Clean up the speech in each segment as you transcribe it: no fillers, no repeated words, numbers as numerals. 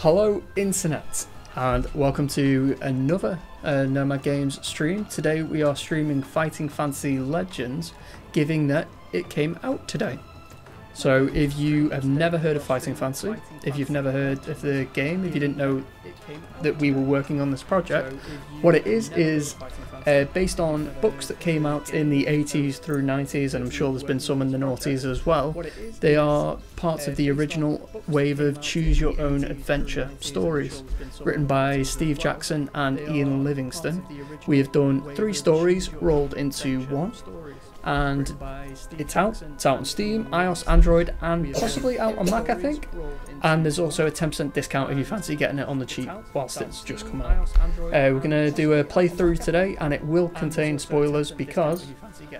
Hello Internet, and welcome to another Nomad Games stream. Today we are streaming Fighting Fantasy Legends, given that it came out today. So if you have never heard of Fighting Fantasy, if you've never heard of the game, if you didn't know that we were working on this project, what it is based on books that came out in the 80s through 90s, and I'm sure there's been some in the noughties as well. They are parts of the original wave of choose your own adventure stories, written by Steve Jackson and Ian Livingston. We have done 3 stories rolled into one, and it's out on Steam, iOS, Android, and possibly out on Mac, I think. And there's also a 10% discount if you fancy getting it on the cheap whilst it's just come out. We're going to do a playthrough today, and it will contain spoilers because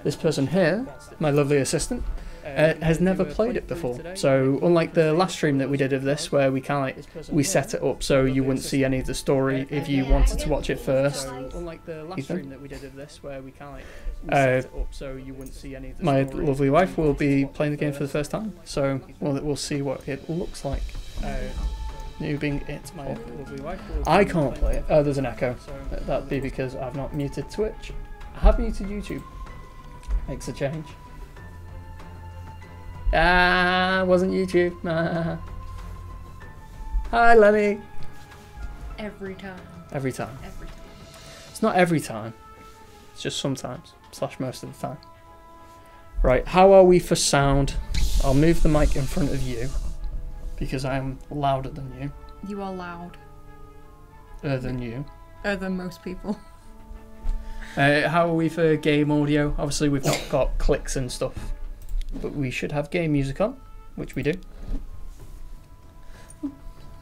this person here, my lovely assistant, has never played it before. So unlike the last stream that we did of this, where we we set it up so you wouldn't see any of the story if you wanted to watch it first. My lovely wife will be playing the game for the first time, so we'll see what it looks like. Noobing it up. I can't play it. Oh, there's an echo. That'd be because I've not muted Twitch. I have muted YouTube. Makes a change. Wasn't YouTube. Hi, Lenny. Every time. Every time. Every time. It's not every time. It's just sometimes. / most of the time. Right, how are we for sound? I'll move the mic in front of you because I am louder than you. You are loud. Than you. Than most people. How are we for game audio? Obviously we've not got clicks and stuff, but we should have game music on, which we do.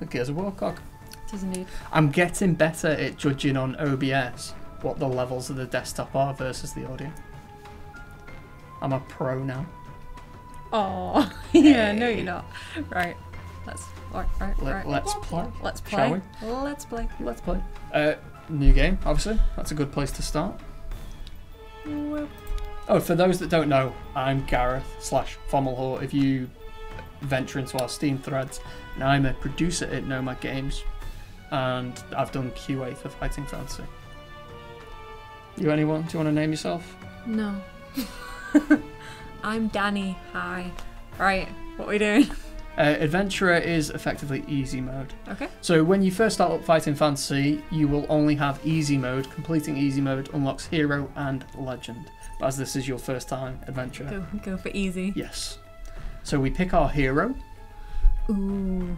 Gears of Warcock. It is indeed. I'm getting better at judging on OBS what the levels of the desktop are versus the audio. I'm a pro now. Oh, yeah, no you're not. Right, let's play. Let's play. Shall we? Let's play. Let's play. New game, obviously. That's a good place to start. Well. Oh, for those that don't know, I'm Gareth / Fommelhor if you venture into our Steam threads. And I'm a producer at Nomad Games, and I've done QA for Fighting Fantasy. You anyone? Do you want to name yourself? No. I'm Danny. Hi. Right, what are we doing? Adventurer is effectively easy mode. Okay. So when you first start up Fighting Fantasy, you will only have easy mode. Completing easy mode unlocks hero and legend. But as this is your first time adventure, Go for easy. Yes. So we pick our hero. Ooh.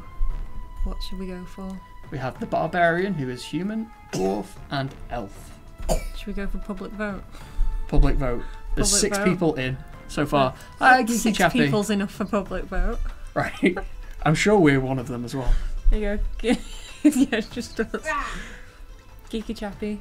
What should we go for? We have the barbarian, who is human, dwarf, and elf. Should we go for public vote? Public vote. There's Public 6 vote. people in so far. Hi, Geeky 6 Chappy. people's enough for public vote. Right. I'm sure we're one of them as well. There you go. Yeah, just us. Geeky Chappy.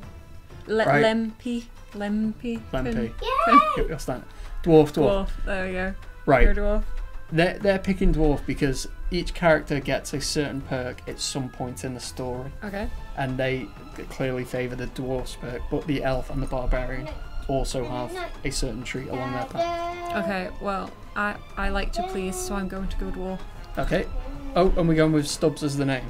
Right. Lempy. Lempy. Yeah. What's that? Dwarf. There we go. Right. You're a dwarf. They're picking dwarf because each character gets a certain perk at some point in the story. Okay. And they clearly favour the dwarf's perk, but the elf and the barbarian also have a certain treat along their path. Okay, well, I like to please, so I'm going to go dwarf. Okay. Oh, and we're going with Stubbs as the name.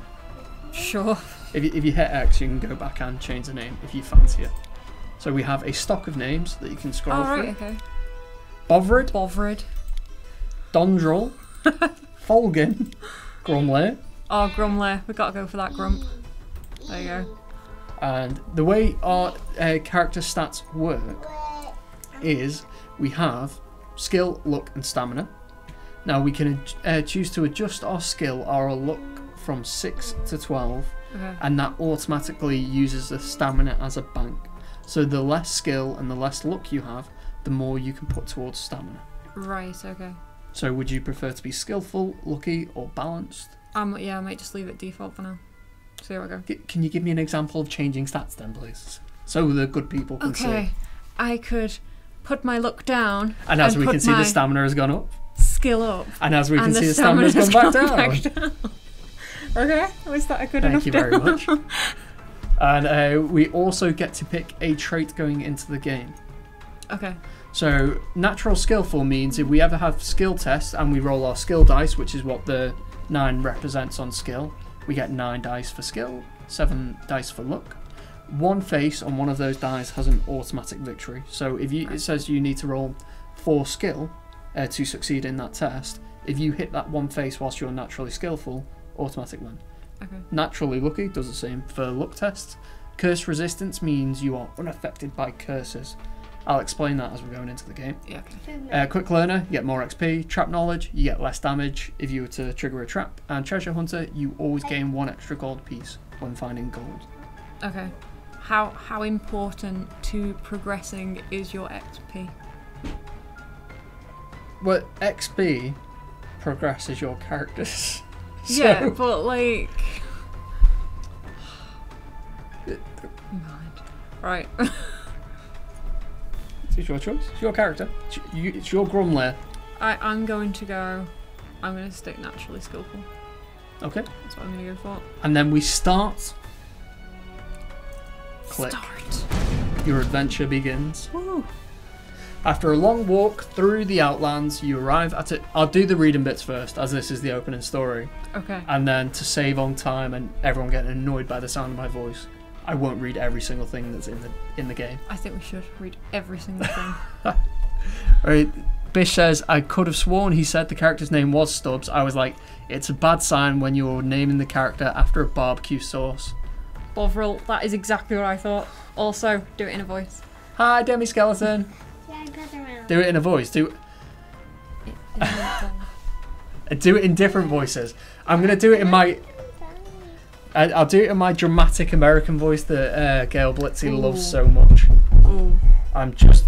Sure. If you hit X, you can go back and change the name if you fancy it. So we have a stock of names that you can scroll through. Okay. Bothrid. Dondrel. Folgin. Grumlair. Oh, Grumlair. We've got to go for that grump. There you go. And the way our character stats work is we have skill, luck, and stamina. Now we can choose to adjust our skill or our luck from 6 to 12, Okay. and that automatically uses the stamina as a bank. So the less skill and the less luck you have, the more you can put towards stamina. Right, okay. So would you prefer to be skillful, lucky, or balanced? Yeah, I might just leave it default for now. So here we go. Can you give me an example of changing stats then, please? So the good people can see. Okay, I could put my luck down. And as we can see, my the stamina has gone up. skill up. And as we can and see, the stamina has gone back down. Okay, was that a good enough? Thank you very much. And we also get to pick a trait going into the game. Okay. So natural skillful means if we ever have skill tests and we roll our skill dice, which is what the 9 represents on skill, We get 9 dice for skill, 7 dice for luck. One face on one of those dice has an automatic victory. So if it says you need to roll 4 skill to succeed in that test, if you hit that one face whilst you're naturally skillful, automatic win. Okay. Naturally lucky does the same for luck tests. Curse resistance means you are unaffected by curses. I'll explain that as we're going into the game. Yeah. Okay. Quick learner, you get more XP. Trap knowledge, you get less damage if you were to trigger a trap. And treasure hunter, you always gain 1 extra gold piece when finding gold. Okay. How important to progressing is your XP? Well, XP progresses your characters. So, Yeah, but like. Mind. Right. it's your choice. It's your character. It's your Grumlair. I'm going to stick naturally skillful. Okay. That's what I'm going to go for. And then we start. Click. Start. Your adventure begins. Woo. After a long walk through the Outlands, you arrive at it. I'll do the reading bits first, as this is the opening story. Okay. And then to save on time and everyone getting annoyed by the sound of my voice, I won't read every single thing that's in the game. I think we should read every single thing. Right. Bish says, I could have sworn he said the character's name was Stubbs. I was like, it's a bad sign when you're naming the character after a barbecue sauce. Bovril, that is exactly what I thought. Also, do it in a voice. Hi, Demi Skeleton. Do it in a voice. Do it in different voices. I'm gonna do it in my. I'll do it in my dramatic American voice that Gail Blitzy loves so much. Ooh. I'm just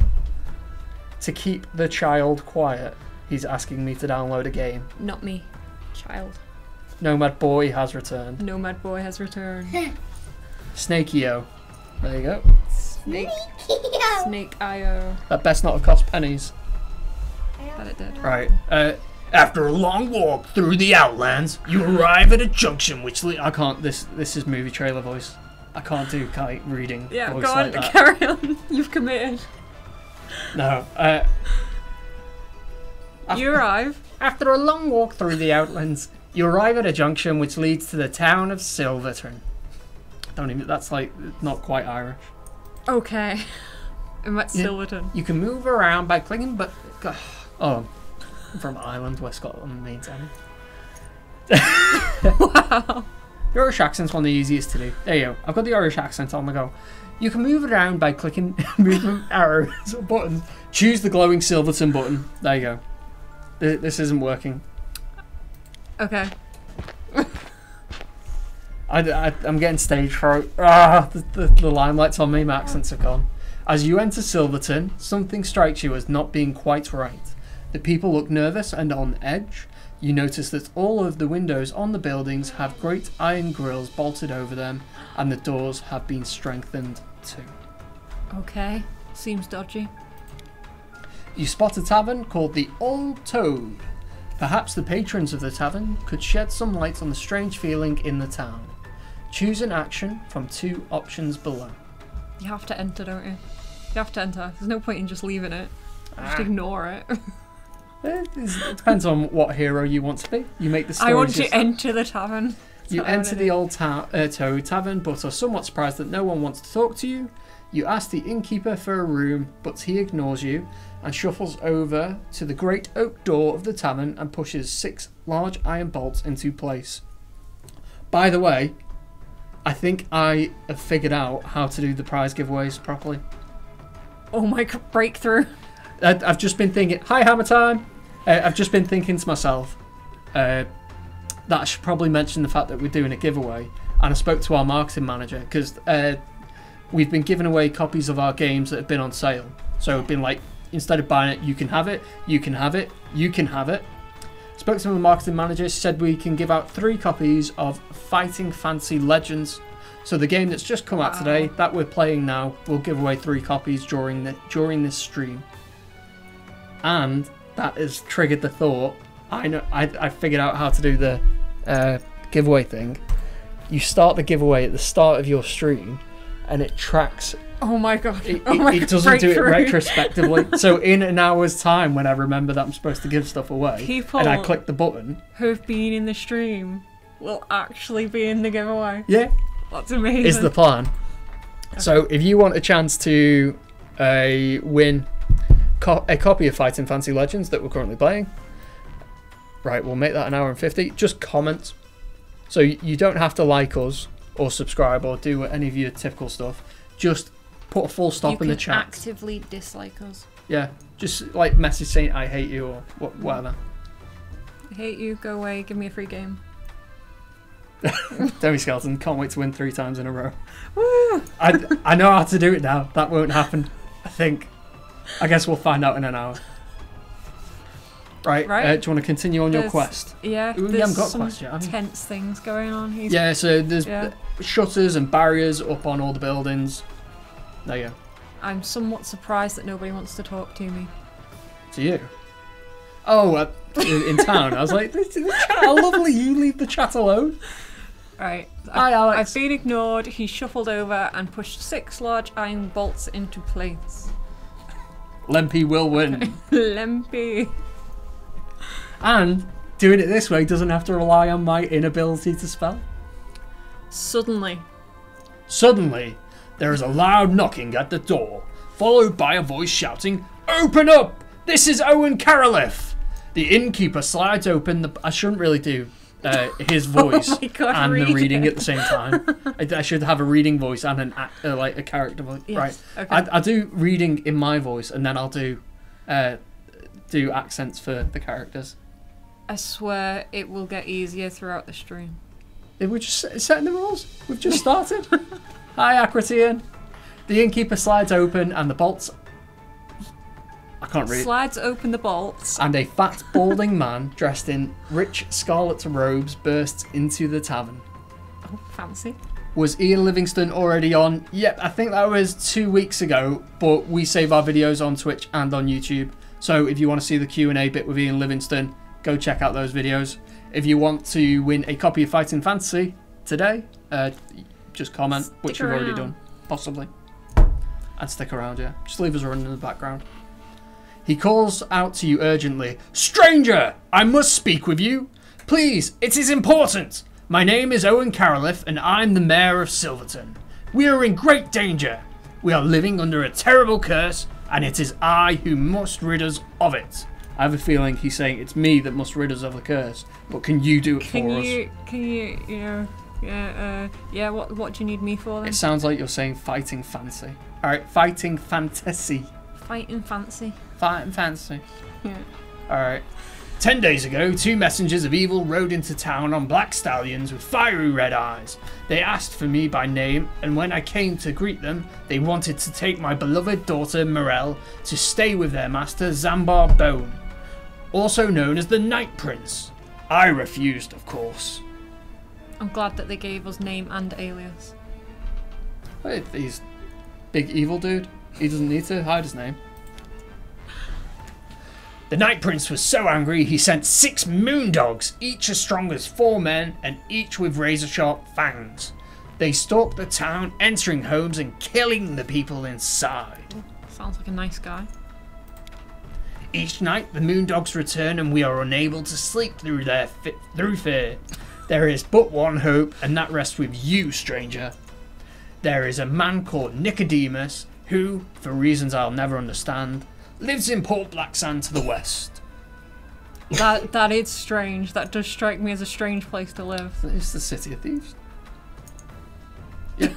to keep the child quiet. He's asking me to download a game. Not me. Child. Nomad Boy has returned. Nomad Boy has returned. Snakey-O. There you go. Snake IO. That best not have cost pennies. But it did. Right. After a long walk through the Outlands, you arrive at a junction which I can't. This is movie trailer voice. I can't do kite reading Yeah, voice go on, like that. carry on. You've committed. No. You arrive. After a long walk through the Outlands, you arrive at a junction which leads to the town of Silverton. That's like not quite Irish. Okay. I'm at Silverton. You can move around by clicking, but oh, I'm from Ireland, West Scotland, main town. Wow. The Irish accent's one of the easiest to do. There you go. I've got the Irish accent on the go. You can move around by clicking movement arrows or buttons. Choose the glowing Silverton button. There you go. This isn't working. Okay. I'm getting stage fright. The limelight's on me. My accents are gone. As you enter Silverton, something strikes you as not being quite right. The people look nervous and on edge. You notice that all of the windows on the buildings have great iron grills bolted over them, and the doors have been strengthened too. Okay. Seems dodgy. You spot a tavern called the Old Toad. Perhaps the patrons of the tavern could shed some light on the strange feeling in the town. Choose an action from 2 options below. You have to enter, don't you? You have to enter. There's no point in just leaving it. Just ignore it. It depends on what hero you want to be. You make the story. I want to enter the tavern. You enter the Old Toad Tavern, but are somewhat surprised that no one wants to talk to you. You ask the innkeeper for a room, but he ignores you and shuffles over to the great oak door of the tavern and pushes 6 large iron bolts into place. By the way, I think I have figured out how to do the prize giveaways properly. Oh my god, breakthrough. I've just been thinking, hi Hammer Time! I've just been thinking to myself that I should probably mention the fact that we're doing a giveaway. And I spoke to our marketing manager because we've been giving away copies of our games that have been on sale. So it's been like, instead of buying it, you can have it, you can have it, you can have it. Spoke to the marketing manager, said we can give out 3 copies of Fighting Fantasy Legends. So the game that's just come out today, that we're playing now, we'll give away 3 copies during this stream. And that has triggered the thought, I figured out how to do the giveaway thing. You start the giveaway at the start of your stream, and it tracks. Oh my god. It doesn't do it retrospectively. So in an hour's time, when I remember that I'm supposed to give stuff away, People and I click the button, who've been in the stream will actually be in the giveaway. Yeah, That's amazing. is the plan. So if you want a chance to win a copy of Fighting Fantasy Legends that we're currently playing, right, we'll make that an hour and 50. Just comment. So you don't have to like us or subscribe or do any of your typical stuff. Just put a full stop in the chat. You can actively dislike us. Yeah, just like message saying I hate you or whatever. I hate you, go away, give me a free game. Demi Skeleton, can't wait to win 3 times in a row. Woo! I know how to do it now. That won't happen, I think. I guess we'll find out in an hour. Right, do you want to continue on your quest? Yeah, Ooh, there's you haven't got a some quest yet, have you? tense things going on. Yeah, so there's shutters and barriers up on all the buildings. There you go. I'm somewhat surprised that nobody wants to talk to me. To you? Oh, in town. I was like, the chat are lovely. You leave the chat alone. Right. Hi, Alex. I've been ignored. He shuffled over and pushed 6 large iron bolts into place. Lempy will win. Lempy. And doing it this way doesn't have to rely on my inability to spell. Suddenly, there is a loud knocking at the door, followed by a voice shouting, "Open up! This is Owen Caroliff!" The innkeeper slides open the... I shouldn't really do his voice and the reading at the same time. I should have a reading voice and an like a character voice. yes. Right. Okay. I do reading in my voice and then I'll do accents for the characters. I swear it will get easier throughout the stream. We're just setting the rules. We've just started. Hi, Akratian. The innkeeper slides open and the bolts... I can't read. Slides open the bolts. And a fat, balding man dressed in rich scarlet robes bursts into the tavern. Oh, fancy. Was Ian Livingston already on? Yep, I think that was 2 weeks ago, but we save our videos on Twitch and on YouTube. So if you want to see the Q&A bit with Ian Livingston, go check out those videos. If you want to win a copy of Fighting Fantasy today, just comment, which you've already done, possibly. And stick around, yeah. Just leave us running in the background. He calls out to you urgently, "Stranger, I must speak with you. Please, it is important. My name is Owen Caroliff and I'm the Mayor of Silverton. We are in great danger. We are living under a terrible curse and it is I who must rid us of it." I have a feeling he's saying it's me that must rid us of the curse, but can you do it for us? Can you, yeah, what do you need me for then? It sounds like you're saying fighting fancy. Alright, fighting fantasy. Fighting fancy. Fighting fancy. Yeah. Alright. 10 days ago, 2 messengers of evil rode into town on black stallions with fiery red eyes. They asked for me by name, and when I came to greet them, they wanted to take my beloved daughter Morel to stay with their master Zambar Bone, also known as the Night Prince. I refused, of course. I'm glad that they gave us name and alias. Wait, he's big evil dude. He doesn't need to hide his name. The Night Prince was so angry he sent 6 moondogs, each as strong as 4 men and each with razor-sharp fangs. They stalked the town, entering homes and killing the people inside. Sounds like a nice guy. Each night the moondogs return and we are unable to sleep through fear. There is but one hope, and that rests with you, stranger. There is a man called Nicodemus who, for reasons I'll never understand, lives in Port Blacksand to the west. That is strange. That does strike me as a strange place to live. It's the city of thieves. Yeah,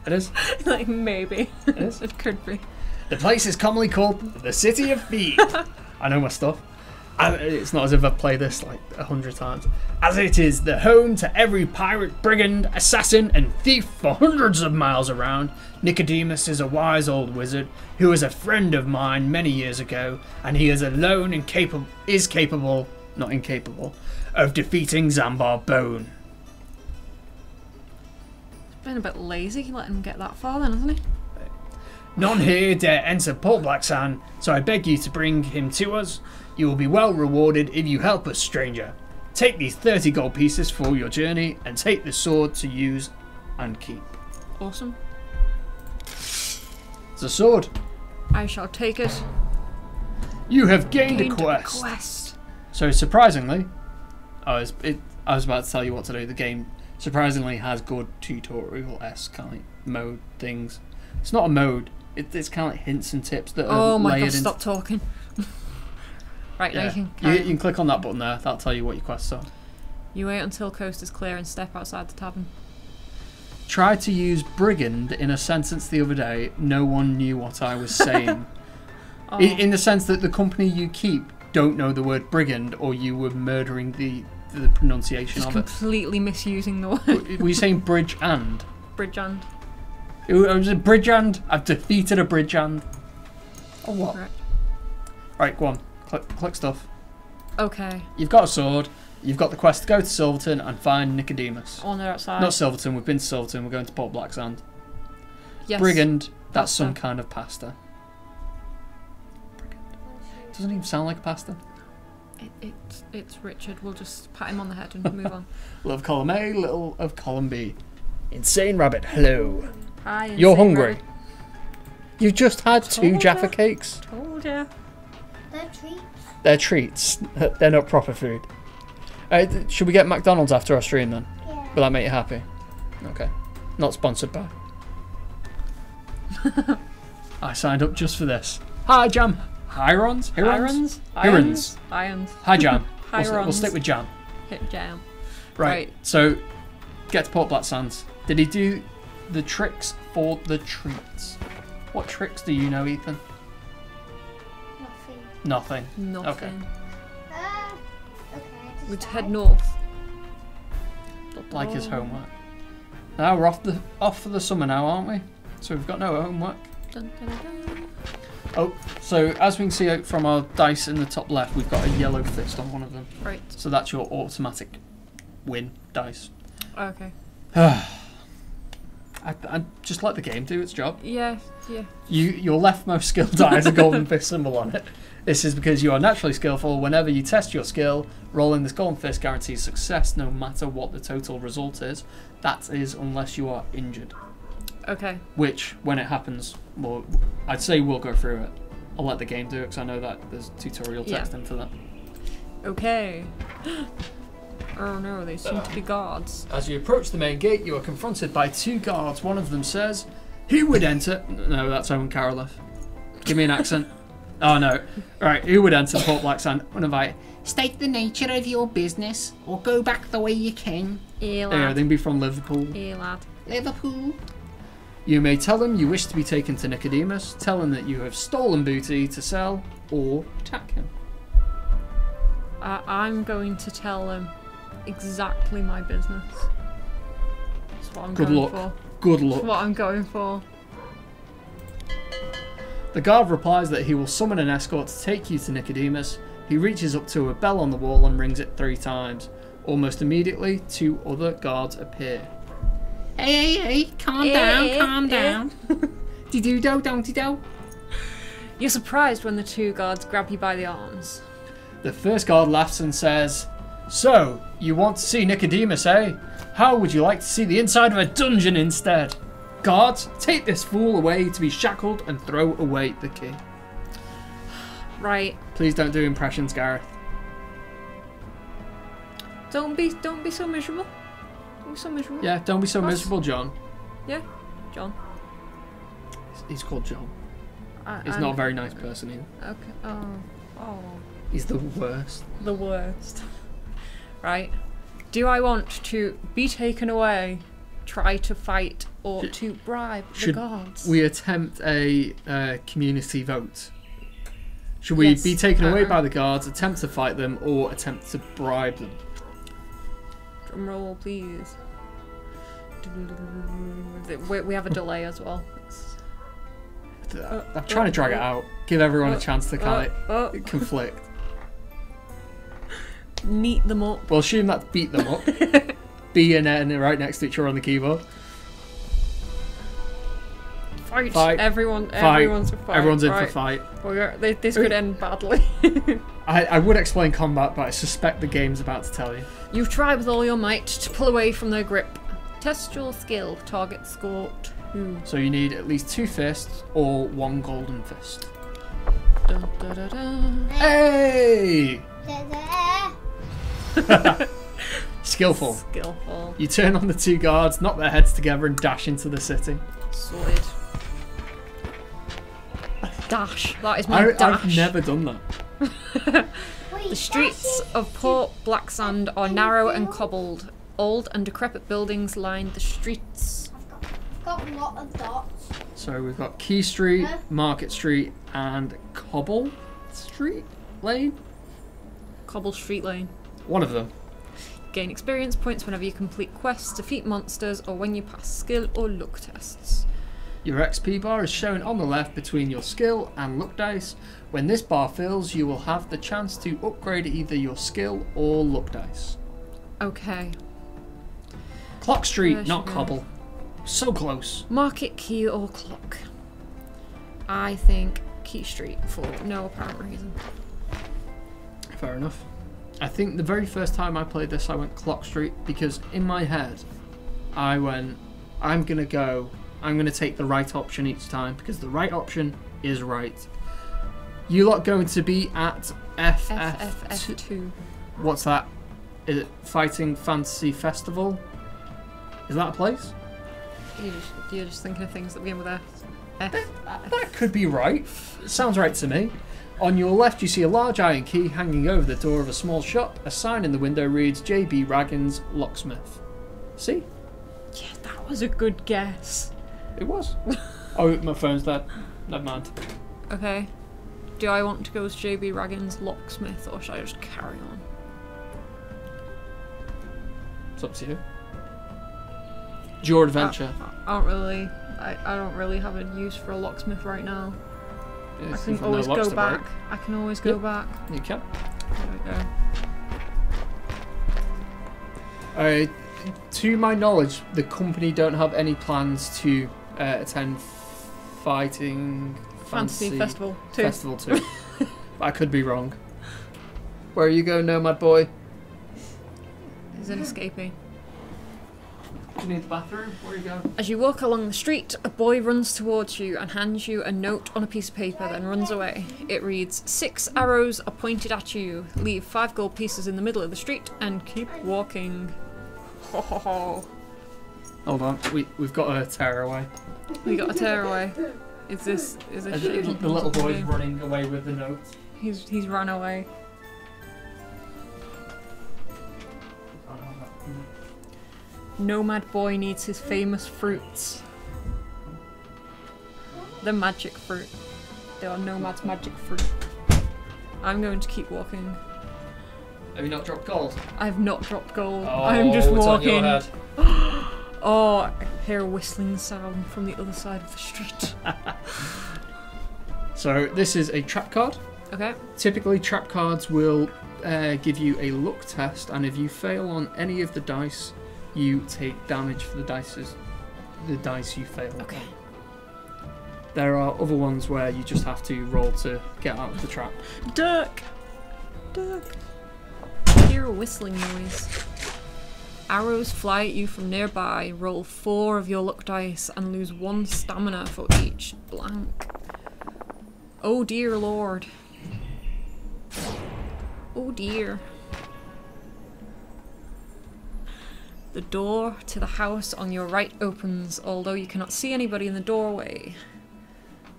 it is. Like, maybe. It is. It could be. The place is commonly called the City of Thieves. I know my stuff. It's not as if I've played this like 100 times. As it is the home to every pirate, brigand, assassin, and thief for hundreds of miles around. Nicodemus is a wise old wizard who was a friend of mine many years ago, and he is alone and capable, not incapable, of defeating Zambar Bone. Been a bit lazy letting him get that far then, hasn't he? None here dare enter Port Blacksand, so I beg you to bring him to us. You will be well rewarded if you help us, stranger. Take these 30 gold pieces for your journey, and take the sword to use and keep. Awesome. It's a sword. I shall take it. You have gained a quest. So surprisingly, I was about to tell you what to do. The game surprisingly has good tutorial-esque kind of mode things. It's not a mode. It's kind of like hints and tips that are Oh my layered god, stop talking. Right, now Yeah. you can You carry can click on that button there. That'll tell you what your quests are. You wait until coast is clear and step outside the tavern. Tried to use brigand in a sentence the other day. No one knew what I was saying. Oh, In the sense that the company you keep don't know the word brigand, or you were murdering the pronunciation just of it. completely misusing the word. Were you saying bridge and? Bridge and. It was a bridge and. I've defeated a bridge and. Oh what? Right. Right, go on. Click stuff. Okay. You've got a sword. You've got the quest to go to Silverton and find Nicodemus. On there outside. Not Silverton. We've been to Silverton. We're going to Port Blacksand. Yes. Brigand. That's Pasta. some kind of pasta. Brigand. Doesn't even sound like a pasta. It's Richard. We'll just pat him on the head and move on. Little of column A, little of column B. Insane Rabbit, hello. Hi. You're Insane hungry. Rabbit. You've just had 2 Told ya. Jaffa cakes. Told ya. They're treats. They're treats. They're not proper food. Should we get McDonald's after our stream then? Yeah. Will that make you happy? Okay. Not sponsored by. I signed up just for this. Hi, Jam. Hirons? Irons? Hirons. Irons. Hi, Jam. We'll Hirons. stick with Jam. Hit jam. Right. So, get to Port Black Sands. Did he do the tricks for the treats? What tricks do you know, Ethan? Nothing. Nothing. Nothing. Okay. Okay. We'd decide. head north. Like his homework. Now we're off for the summer now, aren't we? So we've got no homework. Dun, dun, dun. Oh, so as we can see out from our dice in the top left, we've got a yellow fist on one of them. Right. So that's your automatic win dice. Okay. I just let the game do its job. Yeah. Yeah. Your leftmost skill die has a golden fist symbol on it. This is because you are naturally skillful. Whenever you test your skill, rolling this golden fist guarantees success no matter what the total result is. That is unless you are injured. Okay. Which, when it happens, well, I'd say we'll go through it. I'll let the game do it because I know that there's tutorial text in for that. Okay. Oh no, they seem to be guards. As you approach the main gate, you are confronted by 2 guards. One of them says, "Who would enter?" No, that's Owen Caroliff. Give me an accent. Oh no. Right, who would enter Port Blacksand? One of I. State the nature of your business, or go back the way you came. Here, Yeah, lad. they'd be from Liverpool. Here, lad. Liverpool. You may tell them you wish to be taken to Nicodemus, tell him that you have stolen booty to sell, or attack him. I'm going to tell them exactly my business. That's what I'm Good going luck. for. Good That's luck. what I'm going for. The guard replies that he will summon an escort to take you to Nicodemus. He reaches up to a bell on the wall and rings it 3 times. Almost immediately, 2 other guards appear. Hey, calm down. Dee-doo-do, don't-dee-do. You're surprised when the 2 guards grab you by the arms. The first guard laughs and says, "So, you want to see Nicodemus, eh? How would you like to see the inside of a dungeon instead? Guards, take this fool away to be shackled and throw away the key." Right. Please don't do impressions, Gareth. Don't be so miserable. Don't be so miserable. Yeah, don't be so What? miserable, John. Yeah, John. He's called John. He's I'm- not a very nice person either. Okay. Oh. He's the worst. The worst. Right. Do I want to be taken away, try to fight, or Should- to bribe the should guards? We attempt a community vote. Should we Yes. be taken away by the guards, attempt to fight them, or attempt to bribe them? Drum roll, please. We have a delay as well. I'm trying to drag it out. Give everyone a chance to kind of conflict. Neat them up. We'll assume that's beat them up. B and N are right next to each other on the keyboard. Fight. Everyone's a fight. Everyone's in right. for fight. This could end badly. I would explain combat, but I suspect the game's about to tell you. You've tried with all your might to pull away from their grip. Test your skill. Target score 2. So you need at least 2 fists or 1 golden fist. Dun, dun, dun, dun. Hey! Da-da. Skillful. Skillful. You turn on the two guards, knock their heads together, and dash into the city. Sorted. Dash. That is my dash. I've never done that. Wait, The streets of Port Blacksand are narrow and cobbled. Old and decrepit buildings line the streets. I've got a lot of dots. So we've got Key Street, Market Street, and Cobble Street Lane? Cobble Street Lane. One of them. Gain experience points whenever you complete quests, defeat monsters, or when you pass skill or luck tests. Your XP bar is shown on the left between your skill and luck dice. When this bar fills, you will have the chance to upgrade either your skill or luck dice. Okay. Clock Street, Where not should we Cobble. So close. Market, key, or clock. I think Key Street for no apparent reason. Fair enough. I think the very first time I played this, I went Clock Street because in my head, I went, I'm going to take the right option each time because the right option is right. You lot going to be at FFF2. What's that? Is it Fighting Fantasy Festival? Is that a place? You're just thinking of things that begin with F. That could be right. It sounds right to me. On your left, you see a large iron key hanging over the door of a small shop. A sign in the window reads J.B. Raggins, Locksmith. See? Yeah, that was a good guess. It was. Oh, my phone's dead. Never mind. Okay. Do I want to go as J.B. Raggins, Locksmith, or should I just carry on? It's up to you. It's your adventure. I don't really have a use for a locksmith right now. Yes, I can if no always locks go to back. break. I can always go Yep. back. You can. There we go. To my knowledge, the company don't have any plans to attend Fighting Fantasy Festival 2. Festival 2. I could be wrong. Where are you going, Nomad boy? He's in escaping. Do you need the bathroom? Where are you going? As you walk along the street, a boy runs towards you and hands you a note on a piece of paper, then runs away. It reads, 6 arrows are pointed at you. Leave 5 gold pieces in the middle of the street and keep walking. Ho ho ho. Hold on, we've got a tearaway. We got a tearaway. Is this The little boy's running away with the note. He's run away. Nomad boy needs his famous fruits. The magic fruit. They are Nomad's magic fruit. I'm going to keep walking. Have you not dropped gold? I've not dropped gold. Oh, I'm just it's on your walking. head. Oh, I hear a whistling sound from the other side of the street. So this is a trap card. Okay. Typically, trap cards will give you a luck test, and if you fail on any of the dice, you take damage for the dice you fail. Okay. There are other ones where you just have to roll to get out of the trap. Duck! Duck! I hear a whistling noise. Arrows fly at you from nearby. Roll 4 of your luck dice and lose 1 stamina for each blank. Oh dear lord. Oh dear. The door to the house on your right opens, although you cannot see anybody in the doorway.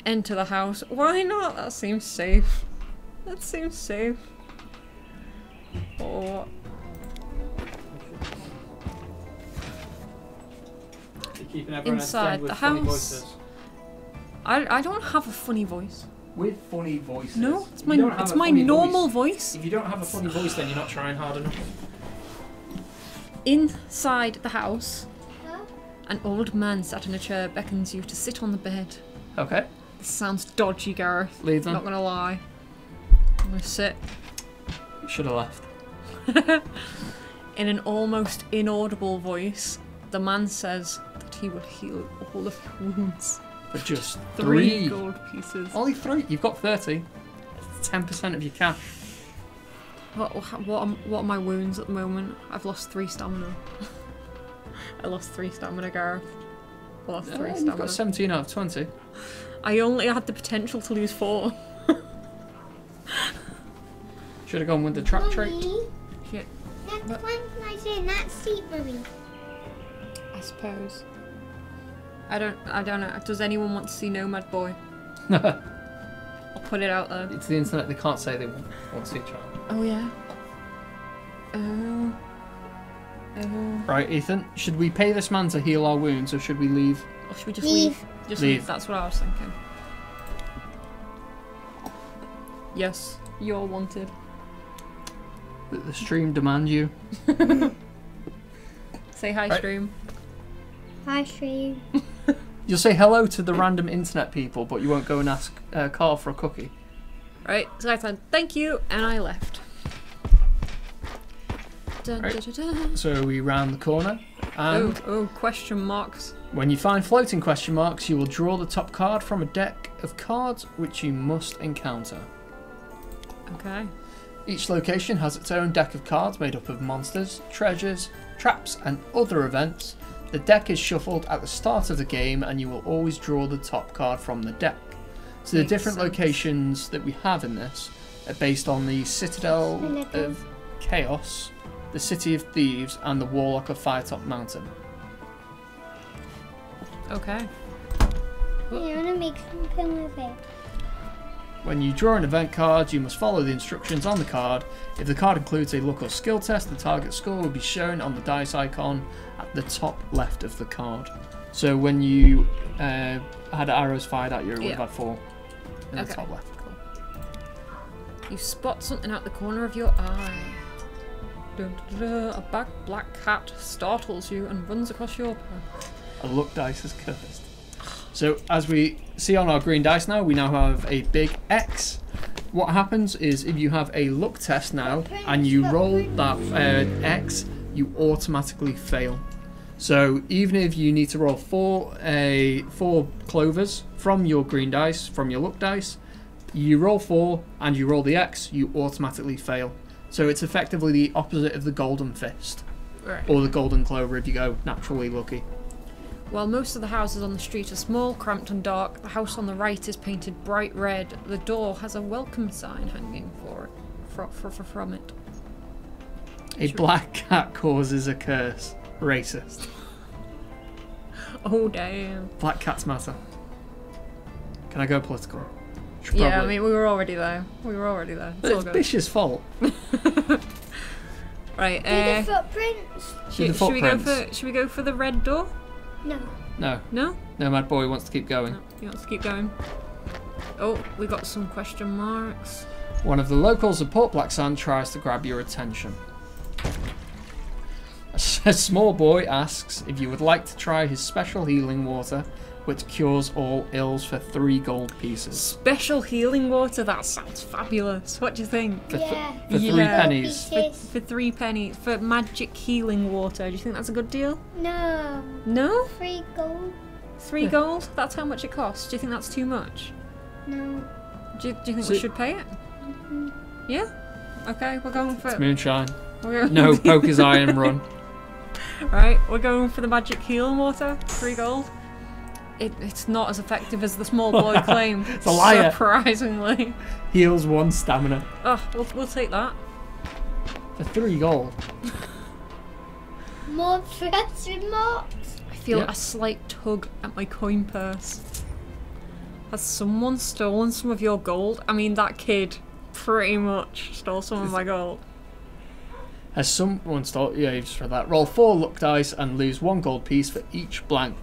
Enter the house. Why not? That seems safe. That seems safe. Oh. Inside the house. I don't have a funny voice. With funny voices. No, it's my normal voice. If you don't have a funny voice, then you're not trying hard enough. Inside the house, Huh? an old man sat in a chair beckons you to sit on the bed. Okay. This sounds dodgy, Gareth. Leave them. Not gonna lie. I'm gonna sit. Should have left. In an almost inaudible voice, the man says that he will heal all of your wounds. For just 3 3 gold pieces. Only 3. You've got 30. 10% of your cash. What are my wounds at the moment? I've lost 3 stamina. I lost 3 stamina, Gareth. I lost 3 You've stamina. got 17 out of 20. I only had the potential to lose 4. Should have gone with the trap trait. Mommy, Shit. next time can I in that seat, Mummy? I suppose. I don't know. Does anyone want to see Nomad Boy? I'll put it out there. It's the internet. They can't say they want to see a child. Oh yeah. Oh. Right, Ethan. Should we pay this man to heal our wounds, or should we leave? Or should we just leave? Just Leave. leave. That's what I was thinking. Yes, you're wanted. The stream demand you. Say hi, Right. stream. Hi, stream. You'll say hello to the random internet people, but you won't go and ask Carl for a cookie. Right, so I said thank you, and I left. Dun, Right. dun, dun, dun. So we round the corner, and Oh, question marks. when you find floating question marks, you will draw the top card from a deck of cards which you must encounter. Okay. Each location has its own deck of cards made up of monsters, treasures, traps, and other events. The deck is shuffled at the start of the game, and you will always draw the top card from the deck. So the Makes different sense. locations that we have in this are based on the Citadel of Chaos, the City of Thieves, and the Warlock of Firetop Mountain. Okay. You want to make something with it? When you draw an event card, you must follow the instructions on the card. If the card includes a luck or skill test, the target score will be shown on the dice icon at the top left of the card. So when you had arrows fired at you, it would have Yeah. had 4 in Okay. the top left. Cool. You spot something out the corner of your eye. Dun, dun, dun, dun. A black cat startles you and runs across your path. A luck dice is cursed. So as we see on our green dice now, we now have a big X. What happens is if you have a luck test now and you roll that X, you automatically fail. So even if you need to roll 4 clovers from your green dice, from your luck dice, you roll 4 and you roll the X, you automatically fail. So it's effectively the opposite of the golden fist, Right. or the golden clover if you go naturally lucky. While most of the houses on the street are small, cramped and dark, the house on the right is painted bright red. The door has a welcome sign hanging from it. A black cat causes a curse. Racist. Oh damn. Black cats matter. Can I go political? Should Yeah, I probably. mean we were already there. But it's Bish's fault. Right, Do the footprints? should we go for the red door? No. No. No? Nomad Boy wants to keep going. No, he wants to keep going. Oh, we got some question marks. One of the locals of Port Black Sand tries to grab your attention. A small boy asks if you would like to try his special healing water, which cures all ills for 3 gold pieces. Special healing water, that sounds fabulous. What do you think? For, Yeah. for 3 Yeah. pennies. For 3 pennies. For magic healing water. Do you think that's a good deal? No. No? 3 gold? 3 gold? That's how much it costs. Do you think that's too much? No. Do you think So- we should pay it? Yeah? Okay, we're going for It's moonshine. we're going, No, poke his eye and run. Right, we're going for the magic healing water. 3 gold. It's not as effective as the small boy claimed. It's a liar. Surprisingly. Heals 1 stamina. Oh, we'll take that. For 3 gold. More question marks? I feel Yeah. a slight tug at my coin purse. Has someone stolen some of your gold? I mean, that kid pretty much stole some of my gold. Has someone stole? Yeah, you just read that. Roll 4 luck dice and lose 1 gold piece for each blank.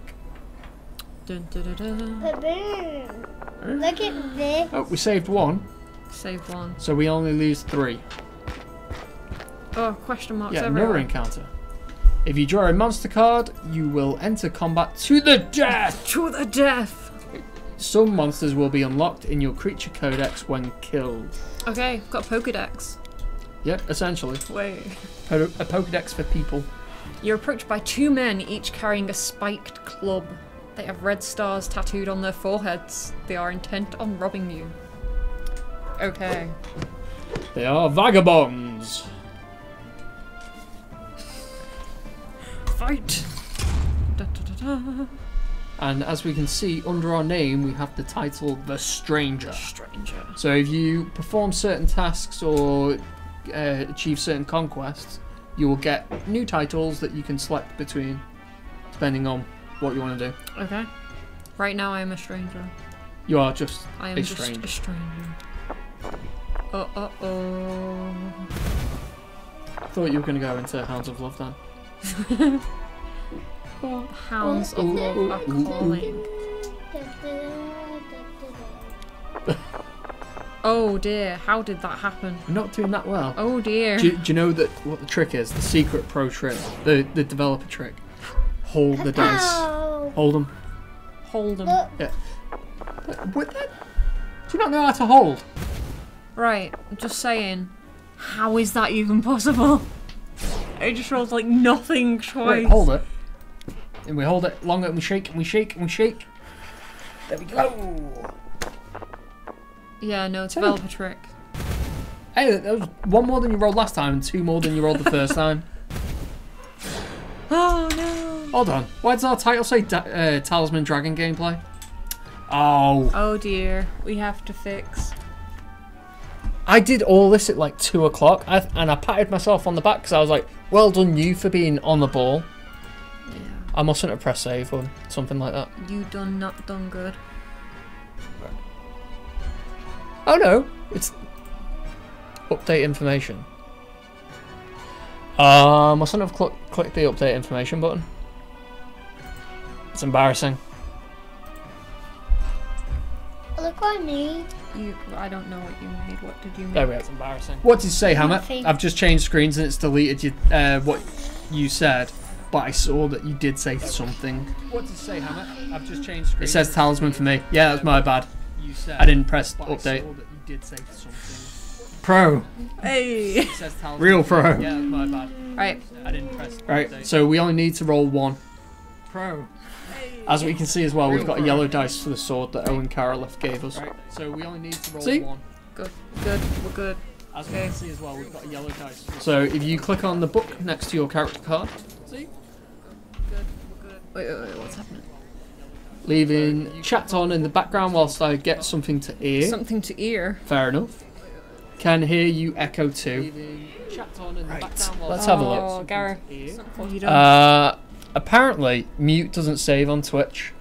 Dun, dun, dun, dun. Ba-boom. Look at this. Oh, we saved 1, Save 1. so we only lose 3. Oh, question marks Yeah, everywhere. another encounter. If you draw a monster card, you will enter combat to the death. To the death! Some monsters will be unlocked in your creature codex when killed. Okay, I've got a Pokedex. Yep, essentially. Wait. A Pokedex for people. You're approached by 2 men, each carrying a spiked club. They have red stars tattooed on their foreheads. They are intent on robbing you. Okay. They are vagabonds. Fight! Da, da, da, da. And as we can see, under our name, we have the title The Stranger. Stranger. So if you perform certain tasks or achieve certain conquests, you will get new titles that you can select between, depending on what you want to do. Okay. Right now I am a stranger. You are just I am a just stranger. a stranger. Oh. I thought you were going to go into Hounds of Love then. Hounds of Love are calling. Oh dear, how did that happen? You're not doing that well. Oh dear. Do you know that what the trick is? The secret pro trick, the developer trick. Hold the dice. Ow. Hold them. Hold them. Look. Yeah. What the? Do you not know how to hold? Right, I'm just saying. How is that even possible? It just rolls like nothing twice. Wait, hold it. And we hold it longer and we shake and we shake and we shake. There we go. Yeah, no, it's a developer trick. Hey, that was one more than you rolled last time and two more than you rolled the first time. Oh no. Hold on. Why does our title say Talisman Dragon gameplay? Oh. Oh dear, we have to fix. I did all this at like 2 o'clock and I patted myself on the back because I was like, well done you for being on the ball. Yeah. I mustn't have pressed save or something like that. You not done good. Oh no, it's update information. Mustn't have clicked the update information button. It's embarrassing. Look what I made. I don't know what you made. What did you make? There we go. It's embarrassing. What did you say, Hammer? Nothing. I've just changed screens and it's deleted you, what you said, but I saw that you did say something. What did you say, Hammer? I've just changed screens. It says Talisman for me. Yeah, that's my bad. You said, I didn't press update. I saw that you did say something. Pro. Hey. It says Talisman. Real pro. Yeah, that's my bad. Right. I didn't press update. Right, so we only need to roll one. Pro. As we can see as well, we've got a yellow dice for the sword that Owen Caroliff gave us. Right, so we only need to roll one. Good. We're good. As we can see as well, we've got a yellow dice. So if you click on the book next to your character card, see? Good. We're good. Wait, what's happening? Leaving chat on in the background whilst I get something to ear. Something to ear. Fair enough. Can hear you echo too. Right, let's have a look. Oh, Gareth. What have you done? Apparently, mute doesn't save on Twitch.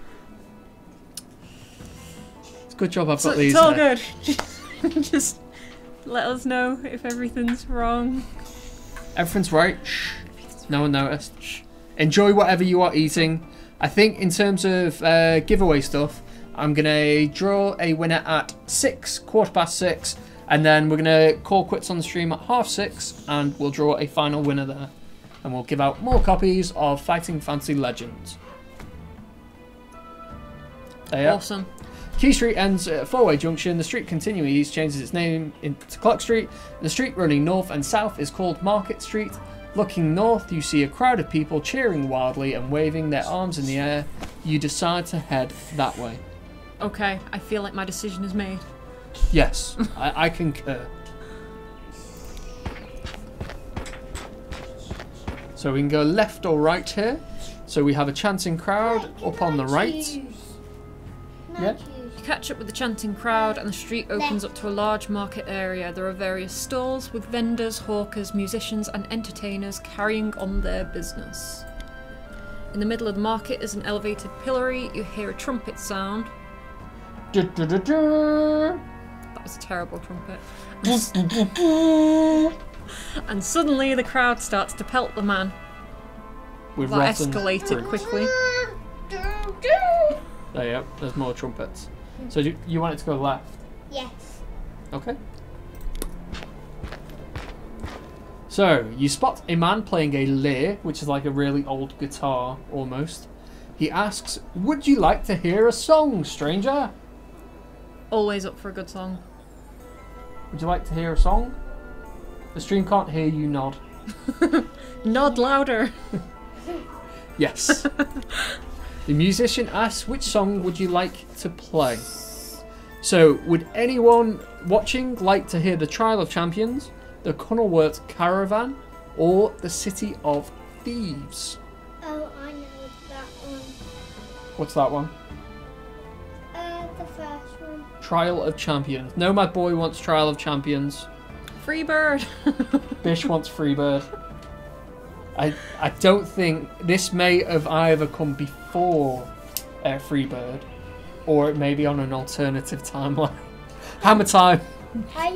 It's a good job I've got these. It's all good. Just let us know if everything's wrong. Everything's right. Shh. No one noticed. Shh. Enjoy whatever you are eating. I think in terms of giveaway stuff, I'm going to draw a winner at 6:15, and then we're going to call quits on the stream at 6:30, and we'll draw a final winner there. And we'll give out more copies of Fighting Fantasy Legends. There. Awesome. Key Street ends at a four-way junction. The street continuing east changes its name into Clock Street. The street running north and south is called Market Street. Looking north, you see a crowd of people cheering wildly and waving their arms in the air. You decide to head that way. Okay, I feel like my decision is made. Yes, I concur. So we can go left or right here. So we have a chanting crowd up on the right. Yeah. You catch up with the chanting crowd and the street opens up to a large market area. There are various stalls with vendors, hawkers, musicians and entertainers carrying on their business. In the middle of the market is an elevated pillory. You hear a trumpet sound. That was a terrible trumpet. And suddenly the crowd starts to pelt the man. With That rotten escalated prints. quickly. There you go. There's more trumpets. So you want it to go left? Yes. Okay. So you spot a man playing a lyre, which is like a really old guitar almost. He asks, "Would you like to hear a song, stranger?" Always up for a good song. Would you like to hear a song? The stream can't hear you nod. Nod louder. Yes. The musician asks, which song would you like to play? So, would anyone watching like to hear the Trial of Champions, the Cunnleworth Caravan, or the City of Thieves? Oh, I know that one. What's that one? The first one. Trial of Champions. Nomad Boy wants Trial of Champions. Free bird. Bish wants Freebird. I don't think this may have either come before Freebird, or it may be on an alternative timeline. Hammer time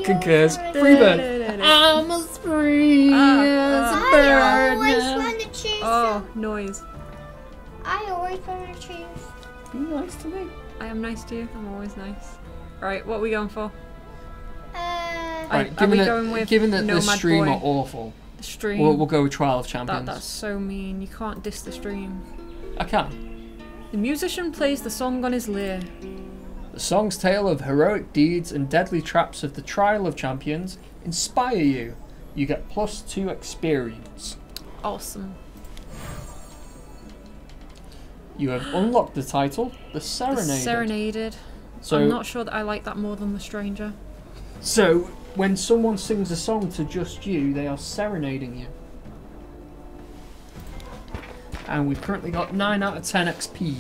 concurs. Freebird. I'm a free I always bird. want to choose. Oh, noise. I always want to choose. Be nice to me. I am nice to you. I'm always nice. Right, what are we going for? Right, Are we going with given that the Nomad stream Boy? are awful, The stream. we'll go with Trial of Champions. That's so mean. You can't diss the stream. I can. The musician plays the song on his lyre. The song's tale of heroic deeds and deadly traps of the Trial of Champions inspire you. You get +2 experience. Awesome. You have unlocked the title, The The Serenaded. Serenaded. So, I'm not sure that I like that more than The Stranger. so when someone sings a song to just you, they are serenading you. And we've currently got 9 out of 10 XP.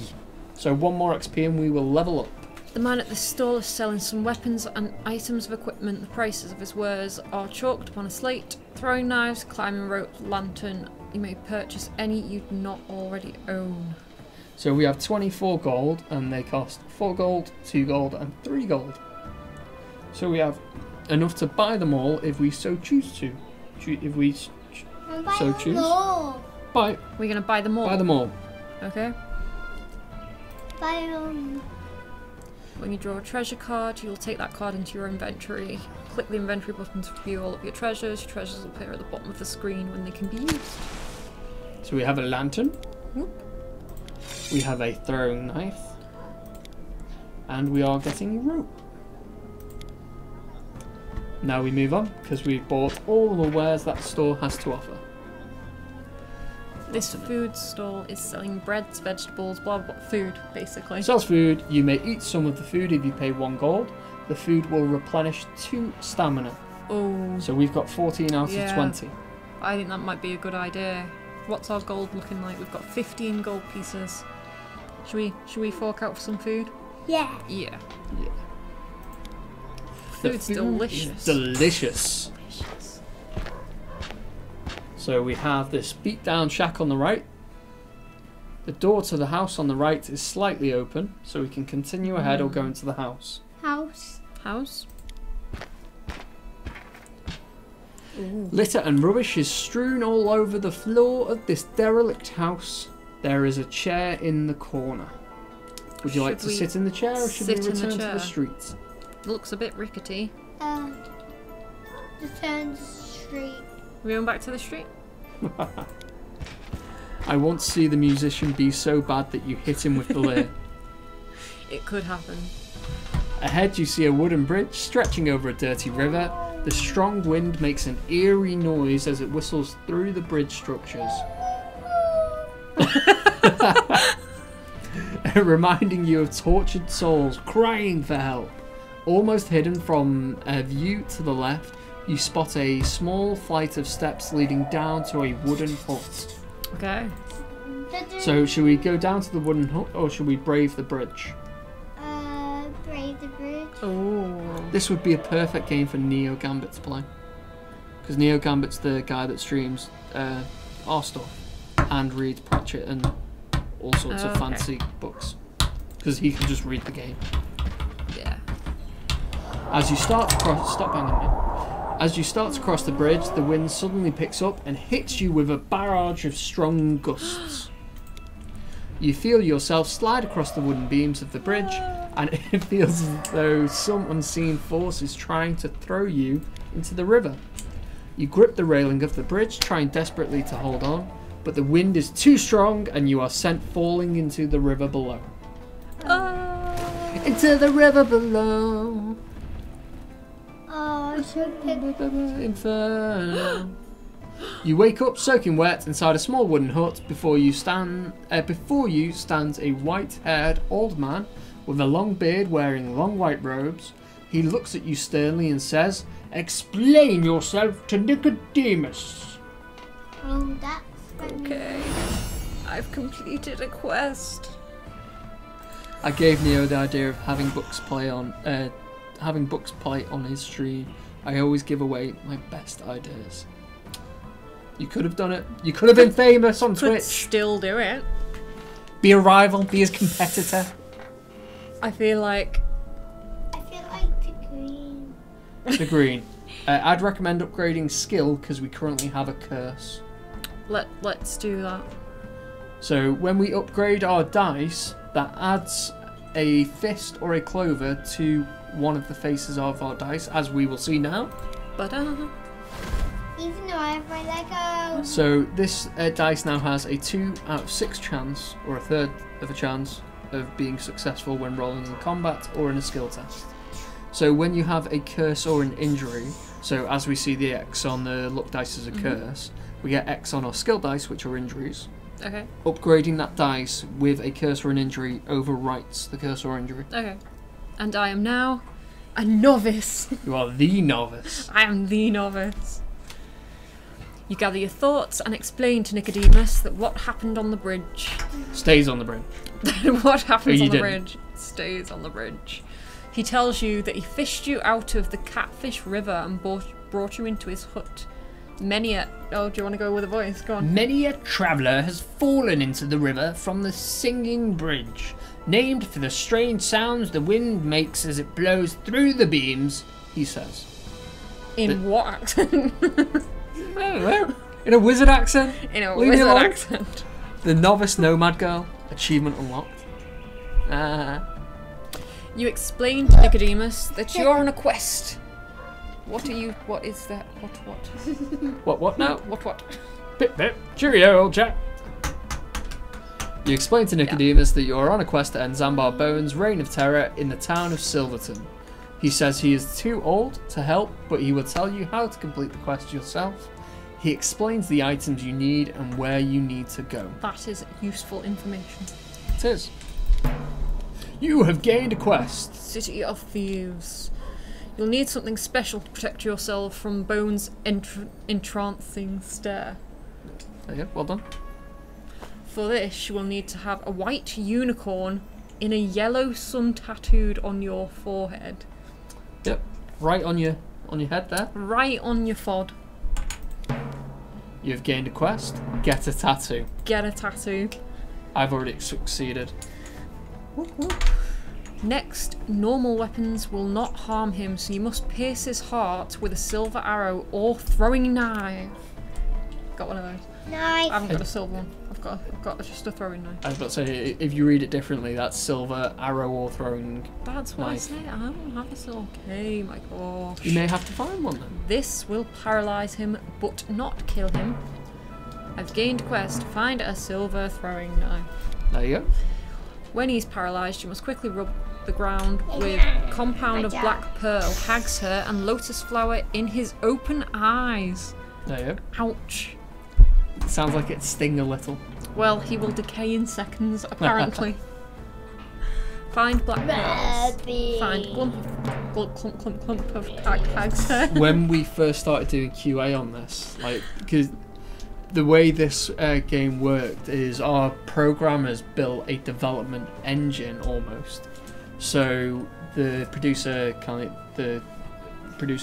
So 1 more XP and we will level up. The man at the stall is selling some weapons and items of equipment. The prices of his wares are chalked upon a slate. Throwing knives, climbing rope, lantern. You may purchase any you do not already own. So we have 24 gold and they cost 4 gold, 2 gold and 3 gold. So we have enough to buy them all if we so choose to. If we so choose. Buy We're going to buy them all. them all. Okay. Buy them. When you draw a treasure card, you'll take that card into your inventory. Click the inventory button to view all of your treasures. Your treasures will appear at the bottom of the screen when they can be used. So we have a lantern. Whoop. We have a throwing knife. And we are getting rope. Now we move on because we've bought all the wares that store has to offer. This food stall is selling breads, vegetables, blah blah, food basically. Sells food. You may eat some of the food if you pay 1 gold. The food will replenish 2 stamina. Oh, So we've got 14 out Yeah. of 20. I think that might be a good idea. What's our gold looking like? We've got 15 gold pieces. Should we fork out for some food? Yeah. Yeah. Yeah. Food's The food delicious. is delicious. Delicious. So we have this beat down shack on the right. The door to the house on the right is slightly open, so we can continue ahead or go into the house. House. House. Ooh. Litter and rubbish is strewn all over the floor of this derelict house. There is a chair in the corner. Would you like Should to we sit in the chair or should we sit in the return to chair? the streets? Looks a bit rickety. The turn street. Are we going back to the street? I want to see the musician be so bad that you hit him with the lyre. It could happen. Ahead you see a wooden bridge stretching over a dirty river. The strong wind makes an eerie noise as it whistles through the bridge structures. Reminding you of tortured souls crying for help. Almost hidden from a view to the left, you spot a small flight of steps leading down to a wooden hut. Okay. So should we go down to the wooden hut or should we brave the bridge? Brave the bridge. Oh. This would be a perfect game for Neo Gambit to play. Because Neo Gambit's the guy that streams our stuff and reads Pratchett and all sorts of Okay. fancy books. Because he can just read the game. Yeah. As you start to cross, stop hanging a minute. As you start to cross the bridge, the wind suddenly picks up and hits you with a barrage of strong gusts. You feel yourself slide across the wooden beams of the bridge, and it feels as though some unseen force is trying to throw you into the river. You grip the railing of the bridge, trying desperately to hold on, but the wind is too strong and you are sent falling into the river below. Into the river below. Oh, I should pick. Inferno. You wake up soaking wet inside a small wooden hut. Before you stands a white-haired old man with a long beard wearing long white robes. He looks at you sternly and says, "Explain yourself to Nicodemus." That's funny. Okay. I've completed a quest. I gave Neo the idea of having books play on his stream. I always give away my best ideas. You could have done it. You could have been famous on Could Twitch. still do it. Be a rival. Be his competitor. I feel like I feel like the green. The green. I'd recommend upgrading skill because we currently have a curse. let's do that. So when we upgrade our dice, that adds a fist or a clover to one of the faces of our dice, as we will see now. But Even though I have my Lego. So this dice now has a 2 out of 6 chance, or a third of a chance, of being successful when rolling in combat or in a skill test. So when you have a curse or an injury, so as we see the X on the luck dice as a curse, we get X on our skill dice, which are injuries. okay. Upgrading that dice with a curse or an injury overwrites the curse or injury. Okay. And I am now a novice. You are the novice. I am the novice. You gather your thoughts and explain to Nicodemus that what happened on the bridge. Stays on the bridge. What happens you on the didn't. bridge stays on the bridge. He tells you that he fished you out of the Catfish River and brought you into his hut. Oh, do you want to go with a voice? Go on. Many a traveller has fallen into the river from the Singing Bridge, named for the strange sounds the wind makes as it blows through the beams, he says. In what accent? I don't know. In a wizard accent? In a Leave me wizard alone. accent. The Novice Nomad Girl. Achievement unlocked. You explain to Nicodemus that you're on a quest. What is that? What now? What? Bip bip. Cheerio, old chap. You explain to Nicodemus that you are on a quest to end Zambar Bone's reign of terror in the town of Silverton. He says he is too old to help, but he will tell you how to complete the quest yourself. He explains the items you need and where you need to go. That is useful information. It is. You have gained a quest. City of Thieves. You'll need something special to protect yourself from Bone's entrancing stare. There you go, well done. For this, you will need to have a white unicorn in a yellow sun tattooed on your forehead. Yep, right on your head there. Right on your fod. You've gained a quest. Get a tattoo. Get a tattoo. I've already succeeded. Next, normal weapons will not harm him, so you must pierce his heart with a silver arrow or throwing knife. Got one of those. I Nice. haven't got a silver one. I've got just a throwing knife. I was about to say, if you read it differently, that's silver arrow or throwing. That's what Knife. I say. I don't have a silver. Okay, my gosh. You may have to find one then. This will paralyze him, but not kill him. I've gained quest. Find a silver throwing knife. There you go. When he's paralysed, you must quickly rub the ground with compound of black pearl, hag's hair, and lotus flower in his open eyes. There you go. Ouch. It sounds like it sting a little. Well, he will decay in seconds, apparently. Find black pearls. Find clump of hag's hair. When we first started doing QA on this, like, because the way this game worked is our programmers built a development engine almost. So the producer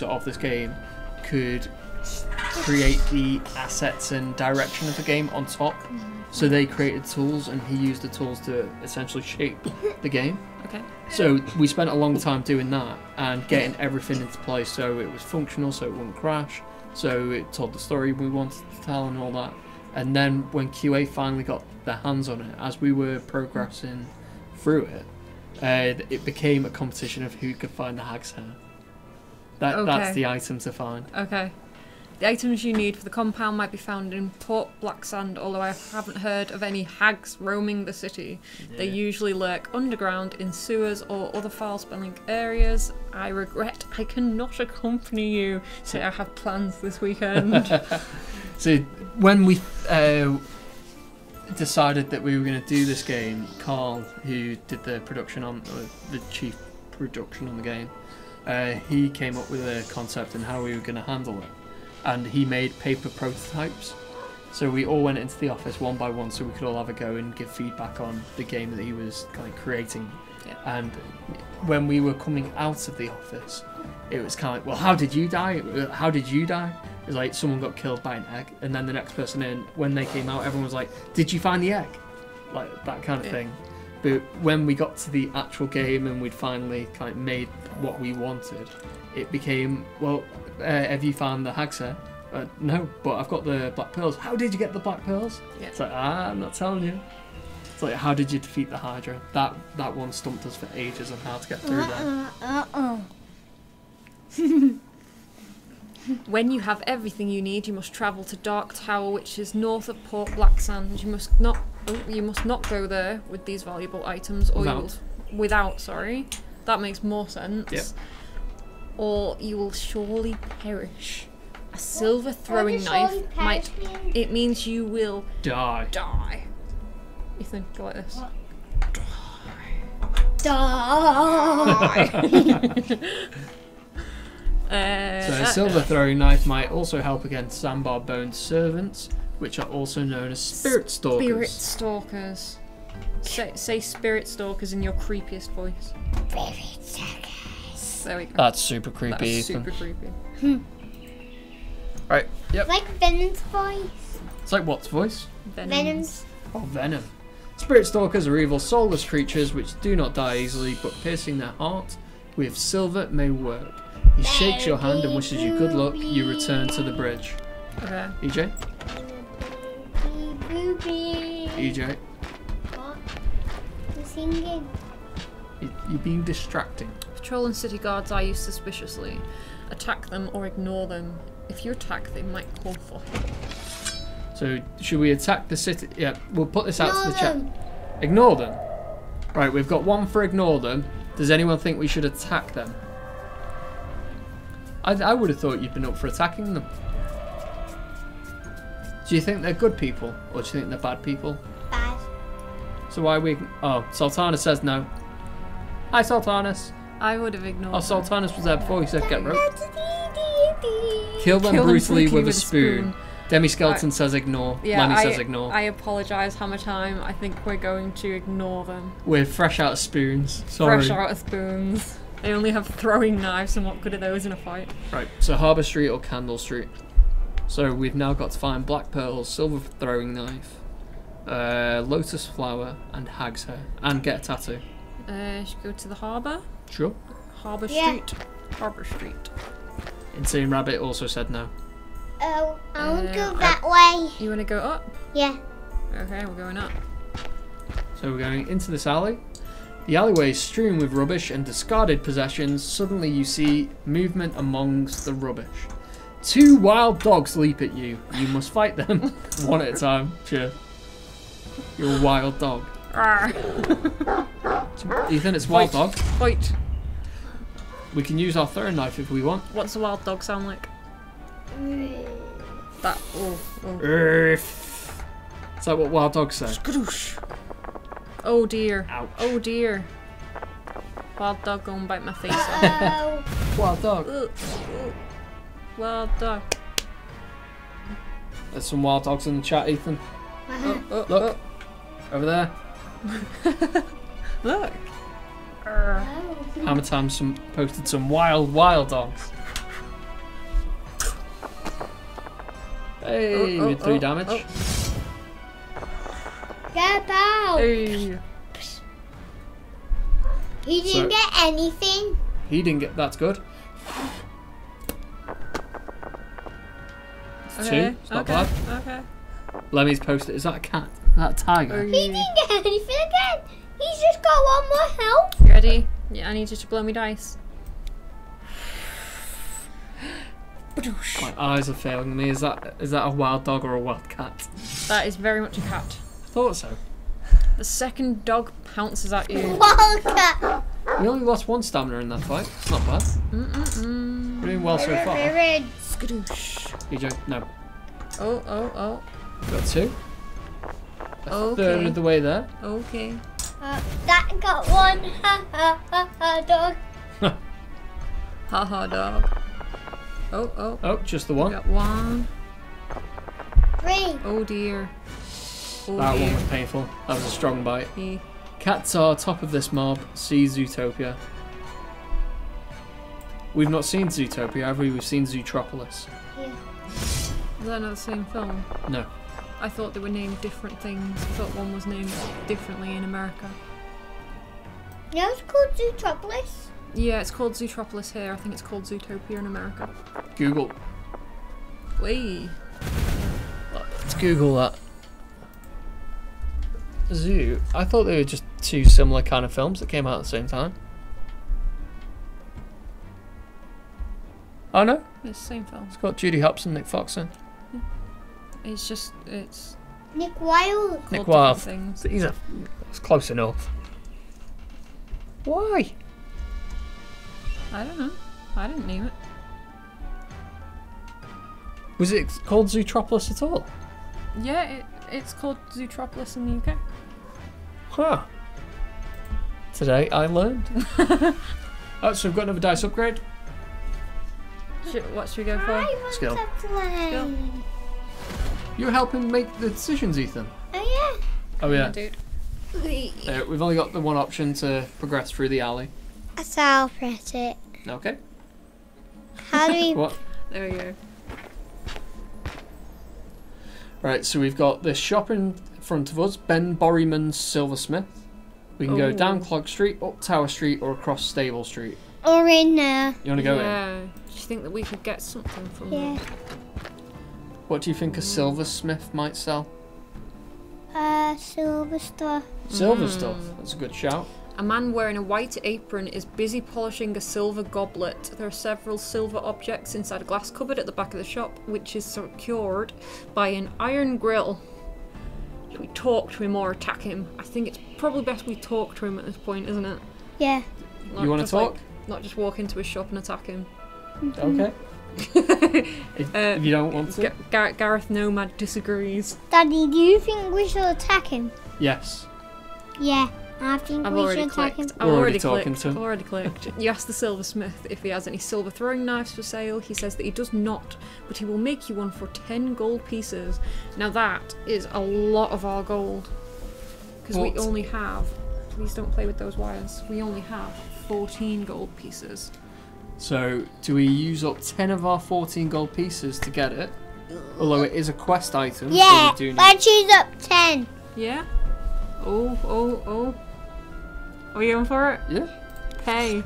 of this game could create the assets and direction of the game on top. So they created tools and he used the tools to essentially shape the game. Okay. So we spent a long time doing that and getting everything into place so it was functional, so it wouldn't crash, so it told the story we wanted to tell and all that. And then when QA finally got their hands on it, as we were progressing through it, it became a competition of who could find the hag's hair. That's Okay. the item to find. Okay. The items you need for the compound might be found in Port Blacksand, although I haven't heard of any hags roaming the city. They usually lurk underground in sewers or other foul-smelling areas. I regret I cannot accompany you, so I have plans this weekend. So when we decided that we were going to do this game, Carl, who did the production on the chief production on the game, he came up with a concept and how we were going to handle it. And he made paper prototypes. So we all went into the office one by one so we could all have a go and give feedback on the game that he was kind of creating. Yeah. And when we were coming out of the office, it was kind of like, well, how did you die? How did you die? It's like someone got killed by an egg, and then the next person in, when they came out, everyone was like, "Did you find the egg?" Like that kind of thing. But when we got to the actual game and we'd finally kind of made what we wanted, it became, well, have you found the Hagsa? No, but I've got the black pearls. How did you get the black pearls? Yeah. It's like, I'm not telling you. It's like, how did you defeat the Hydra? That one stumped us for ages on how to get through there. When you have everything you need, you must travel to Dark Tower, which is north of Port Blacksand. You must not go there with these valuable items, or sorry. That makes more sense. Yep. Or you will surely perish. A silver throwing knife it means you will Die. Ethan, go like this. So a silver throwing knife might also help against Sandbar Bone's servants, which are also known as Spirit Stalkers. Spirit Stalkers. Say Spirit Stalkers in your creepiest voice. Spirit Stalkers. There we go. That's super creepy, That's Ethan. super creepy. Right, yep. Like Venom's voice. It's like what's voice? Venom's. Oh, Venom. Spirit Stalkers are evil, soulless creatures which do not die easily, but piercing their heart with silver may work. He shakes your hand and wishes you good luck. You return to the bridge. Okay. EJ? EJ? What? You're singing. You're being distracting. Patrol and city guards eye you suspiciously. Attack them or ignore them. If you attack, they might call for help. So, should we attack the city? Yeah, we'll put this out to the chat. Ignore Ignore them. Right, we've got one for ignore them. Does anyone think we should attack them? I would have thought you'd been up for attacking them. Do you think they're good people, or do you think they're bad people? Bad. So why are we... Oh, Sultana says no. Hi, Sultanus. I would have ignored Oh, them. Sultanus was there before. He said get roped. Kill them Kill them brutally with a spoon. Demi-Skeleton Right. says ignore. Yeah, Lenny says ignore. I apologise, Hammer Time. I think we're going to ignore them. We're fresh out of spoons. Sorry. Fresh out of spoons. They only have throwing knives, and what good are those in a fight? Right, so Harbour Street or Candle Street. So we've now got to find black pearls, silver throwing knife, lotus flower, and hag's hair, and get a tattoo. Should we go to the harbour? Sure. Harbour Yeah. Street. Harbour Street. Insane Rabbit also said no. Oh, I'll go Uh, that way. You want to go up? Yeah. Okay, we're going up. So we're going into this alley. The alleyway is strewn with rubbish and discarded possessions. Suddenly you see movement amongst the rubbish. 2 wild dogs leap at you. You must fight them one at a time. Sure. You're a wild dog. Ethan, it's wild dog. Fight. We can use our throwing knife if we want. What's a wild dog sound like? That. Oh. Is that what wild dogs say? Skadoosh. Oh dear. Ouch. Oh dear. Wild dog go and bite my face off. Oh. Wild dog. Ugh. Ugh. Wild dog. There's some wild dogs in the chat, Ethan. Oh, Look. Over there. Look. Hammer Time posted some wild dogs. Hey, we did 3 damage. Get out. Hey. He didn't get anything. He didn't get. That's good. It's 2. It's not bad. Okay. Lemmy's posted. Is that a cat? Is that a tiger? He didn't get anything again. He's just got 1 more health. You ready? Yeah, I need you to blow me dice. My eyes are failing me. Is that a wild dog or a wild cat? That is very much a cat. Thought so. The second dog pounces at you. Wildcat. We only lost 1 stamina in that fight. It's not bad. We're doing well so far. Skadoosh. EJ, no. Oh. Got 2. Okay. Third of the way there. Okay. That got 1. Ha ha ha ha dog. Haha dog. Oh. Oh, just the one. Got 1. 3. Oh dear. Oh That dear. one was painful. That was a strong bite. Yeah. Cats are top of this mob. See Zootopia. We've not seen Zootopia, have we? We've seen Zootropolis. Yeah. Is that not the same film? No. I thought they were named different things. I thought one was named differently in America. No, it's called Zootropolis. Yeah, it's called Zootropolis here. I think it's called Zootopia in America. Google. Wait. Let's Google that. Zoo. I thought they were just two similar kind of films that came out at the same time. Oh no, It's the same film. it's got Judy Hopps and Nick Fox in. It's just, it's Nick Wilde. Nick called Wilde. different things. He's it's close enough. Why? I don't know. I didn't name it. Was it called Zootropolis at all? Yeah, it's called Zootropolis in the UK. Huh. Today I learned. Oh, so we've got another dice upgrade. What should we go for? I want Skill. to play. Skill. You're helping make the decisions, Ethan. Oh Oh yeah. Dude. We've only got the one option to progress through the alley. yeah. So I'll press it. Okay. How do we... What? There we go. Right, so we've got the shop in front of us, Ben Borryman's Silversmith. We can go Ooh. down Clog Street, up Tower Street, or across Stable Street. Or in there. You want to go in? Yeah. Do you think that we could get something from Yeah. them? What do you think a silversmith might sell? Silver stuff. Silver stuff. That's a good shout. A man wearing a white apron is busy polishing a silver goblet. There are several silver objects inside a glass cupboard at the back of the shop, which is secured by an iron grill. Should we talk to him or attack him? I think it's probably best we talk to him at this point, isn't it? Yeah. Not You want to just, talk? not just walk into his shop and attack him. Okay. If you don't want to. Gareth Nomad disagrees. Daddy, do you think we should attack him? Yes. Yeah. I think I've we already should attack clicked. him. I've We're already already talking clicked. to him. I've already clicked. You ask the silversmith if he has any silver throwing knives for sale. He says that he does not, but he will make you one for 10 gold pieces. Now that is a lot of our gold. Because we What? only have, please don't play with those wires, we only have 14 gold pieces. So, do we use up 10 of our 14 gold pieces to get it? Although it is a quest item, Yeah. so we do need... Let's use up 10. Yeah? Oh. Are we going for it? Yeah. Hey.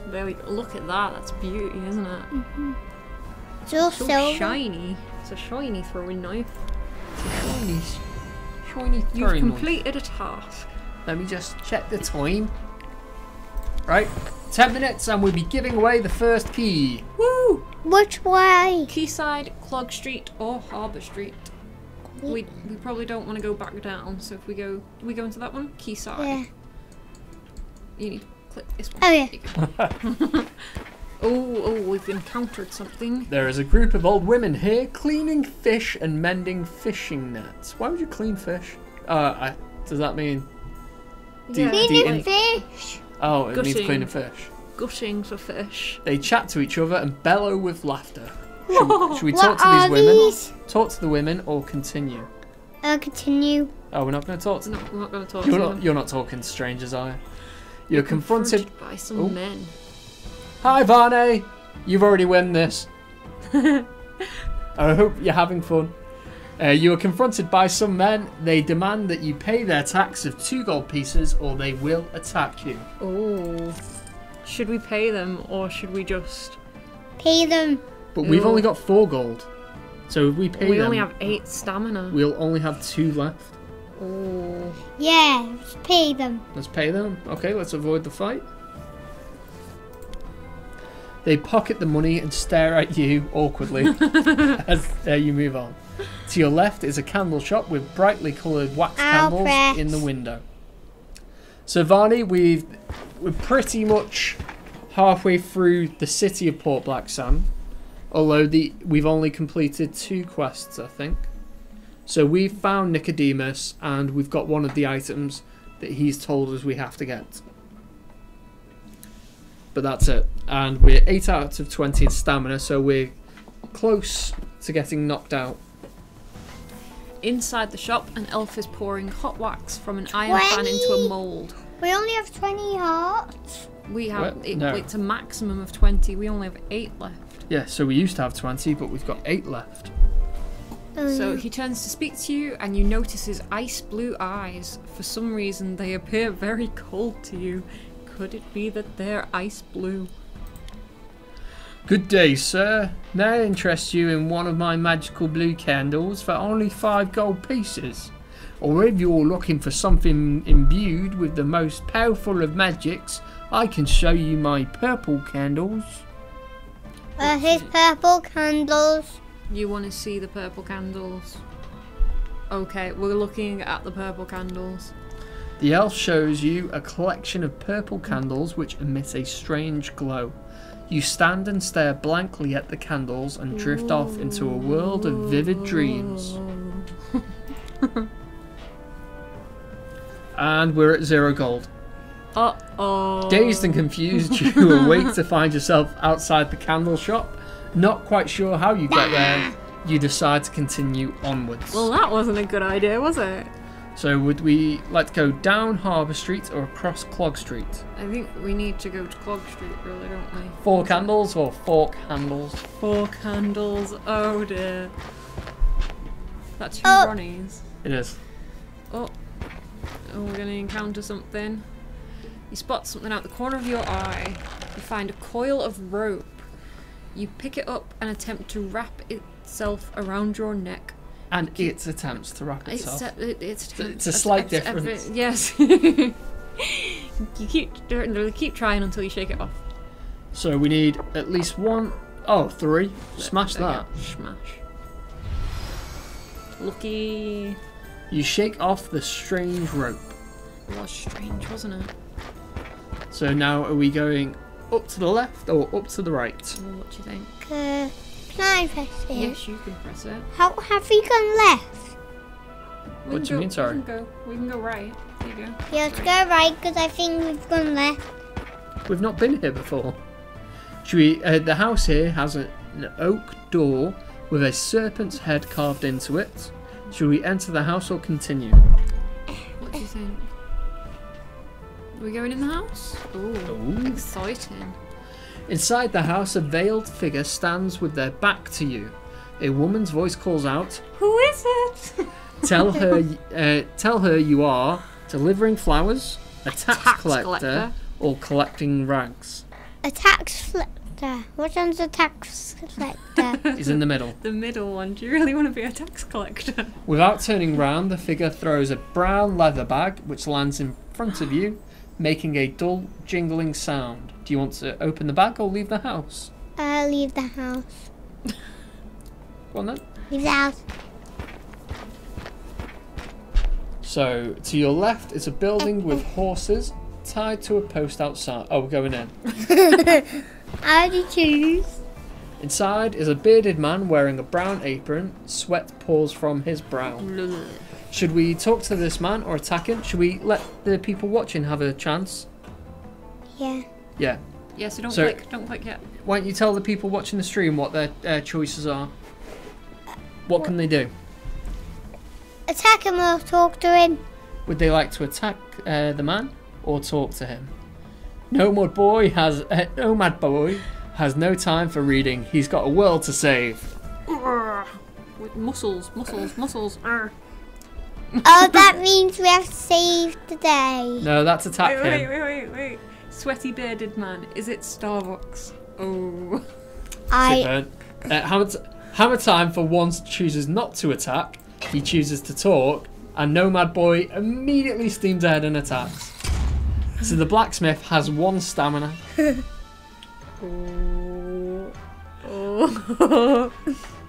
There we go. Look at that. That's beauty, isn't it? Just So silver. shiny. It's a shiny throwing knife. Shiny You've throwing knife. completed a task. Let me just check the time. Right, 10 minutes and we'll be giving away the first key. Woo! Which way? Quayside, Clog Street, or Harbour Street. We probably don't want to go back down, so if we go into that one? Quayside. Yeah. You need to click this one. Oh, yeah. There you go. Oh, we've encountered something. There is a group of old women here cleaning fish and mending fishing nets. Why would you clean fish? Does that mean... Yeah, Cleaning like fish. Oh, it means Gutting. cleaning fish. gutting for fish. They chat to each other and bellow with laughter. Should we What talk to are these women? these? Talk to the women or continue? I'll continue. Oh, we're not going to talk to No, them. we're not going to talk to them. You're not talking to strangers, are you? You're confronted... by some Oh. men. Hi, Varney! You've already won this. I hope you're having fun. You are confronted by some men. They demand that you pay their tax of 2 gold pieces or they will attack you. Oh. Should we pay them or should we just... Pay them. But we've Ooh. only got 4 gold. So if we pay We them, only have 8 stamina. we'll only have 2 left. Oh. Yeah, let's pay them. Let's pay them. Okay, let's avoid the fight. They pocket the money and stare at you awkwardly as you move on. To your left is a candle shop with brightly coloured wax I'll candles press. in the window. So Varney, we're pretty much halfway through the city of Port Blacksand, although we've only completed 2 quests, I think. So we've found Nicodemus and we've got one of the items that he's told us we have to get. But that's it. And we're 8 out of 20 in stamina, so we're close to getting knocked out. Inside the shop, an elf is pouring hot wax from an iron fan into a 20? mould. We only have 20 hearts. We have What? No. it's a maximum of 20. We only have 8 left. Yeah, so we used to have 20, but we've got 8 left. So he turns to speak to you, and you notice his ice blue eyes. For some reason, they appear very cold to you. Could it be that they're ice blue? Good day, sir. May I interest you in one of my magical blue candles for only 5 gold pieces? Or if you're looking for something imbued with the most powerful of magics, I can show you my purple candles. His purple candles. You want to see the purple candles? Okay, we're looking at the purple candles. The elf shows you a collection of purple candles which emit a strange glow. You stand and stare blankly at the candles and drift off into a world of vivid dreams. And we're at 0 gold. Uh-oh. Dazed and confused, you awake to find yourself outside the candle shop. Not quite sure how you got there. You decide to continue onwards. Well, that wasn't a good idea, was it? So would we like to go down Harbour Street or across Clog Street? I think we need to go to Clog Street, really, don't we? 4 candles or fork handles? 4 candles. Oh dear. That's 2 Oh. Ronnies. It is. Oh, we're gonna encounter something. You spot something out the corner of your eye. You find a coil of rope. You pick it up and attempt to wrap itself around your neck. And it attempts to wrap itself. It's a slight difference. Yes. You keep trying until you shake it off. So we need at least 1. Oh, 3. Smash There you that. go. Smash. Lucky. You shake off the strange rope. It was strange, wasn't it? So now are we going up to the left or up to the right? Well, what do you think? Can I press it? Yes, you can press it. How have we gone left? We What can do you mean, sorry? We can go right. There you go. Yeah, let's go right because I think we've gone left. We've not been here before. Should we? The house here has an oak door with a serpent's head carved into it. Should we enter the house or continue? What do you think? Are we going in the house? Ooh, Ooh. exciting. Inside the house, a veiled figure stands with their back to you. A woman's voice calls out, Who is it? Tell her you are delivering flowers, a tax collector, or collecting rags. A tax collector. Which one's a tax collector? He's in the middle. The middle one. Do you really want to be a tax collector? Without turning round, the figure throws a brown leather bag which lands in front of you, making a dull jingling sound. Do you want to open the bag or leave the house? Leave the house. Go on then. Leave the house. So, to your left is a building with horses tied to a post outside. Oh, we're going in. How do you choose? Inside is a bearded man wearing a brown apron. Sweat pours from his brow. Should we talk to this man or attack him? Should we let the people watching have a chance? Yeah. Yeah. Yeah, so So- don't click yet. Why don't you tell the people watching the stream what their choices are? What can they do? Attack him or talk to him. Would they like to attack the man or talk to him? Nomad boy has no time for reading. He's got a world to save. With muscles. Arr. Oh, that means we have saved the day. No, that's attack him. Wait. Sweaty bearded man. Is it Starbucks? Oh. Hammer time for once chooses not to attack. He chooses to talk, and Nomad boy immediately steams ahead and attacks. So the blacksmith has 1 stamina. Oh.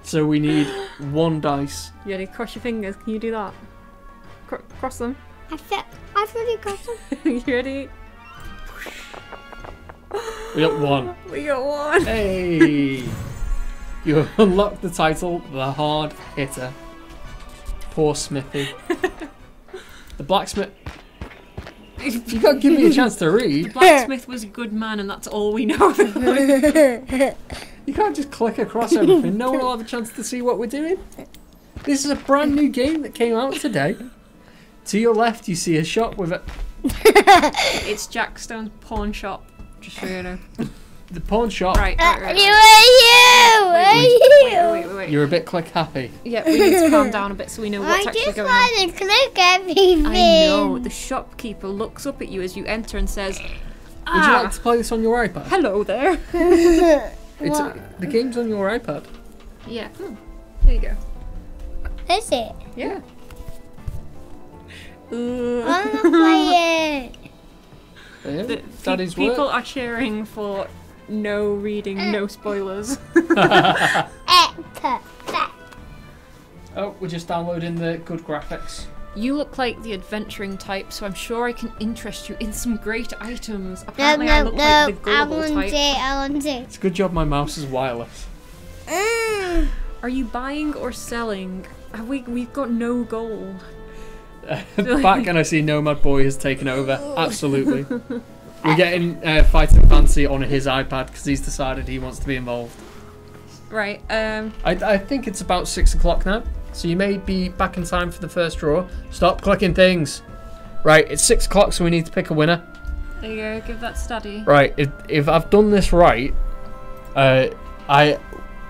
So we need 1 dice. You ready? Cross your fingers. Can you do that? Cross them. I've already got them. You ready? We got 1. We got 1. Hey! You unlock the title, The Hard Hitter. Poor Smithy. The blacksmith... You can't give me a chance to read. Blacksmith was a good man, and that's all we know. You can't just click across everything. No one will have a chance to see what we're doing. This is a brand new game that came out today. To your left, you see a shop with a... It's Jack Stone's pawn shop. Just so you know. the pawn shop. Right. Wait. You're a bit click happy. Yeah, we need to calm down a bit so we know what's actually going on. I just want to click everything. I know. The shopkeeper looks up at you as you enter and says, Would you like to play this on your iPad? hello there. The game's on your iPad. Yeah. There you go. Is it? Yeah. I want to play it. Yeah, Daddy's People work. are cheering for no reading, no spoilers. Oh, we're just downloading the good graphics. You look like the adventuring type, so I'm sure I can interest you in some great items. Apparently I look like the I gullible want type. it. I want it. It's a good job my mouse is wireless. Are you buying or selling? We've got no gold. Back and I see Nomad Boy has taken over. Absolutely. We're getting Fighting Fancy on his iPad because he's decided he wants to be involved. Right, I think it's about 6 o'clock now, so you may be back in time for the first draw. Stop clicking things. Right, it's 6 o'clock, so we need to pick a winner. there you go, give that study. Right, if I've done this right, I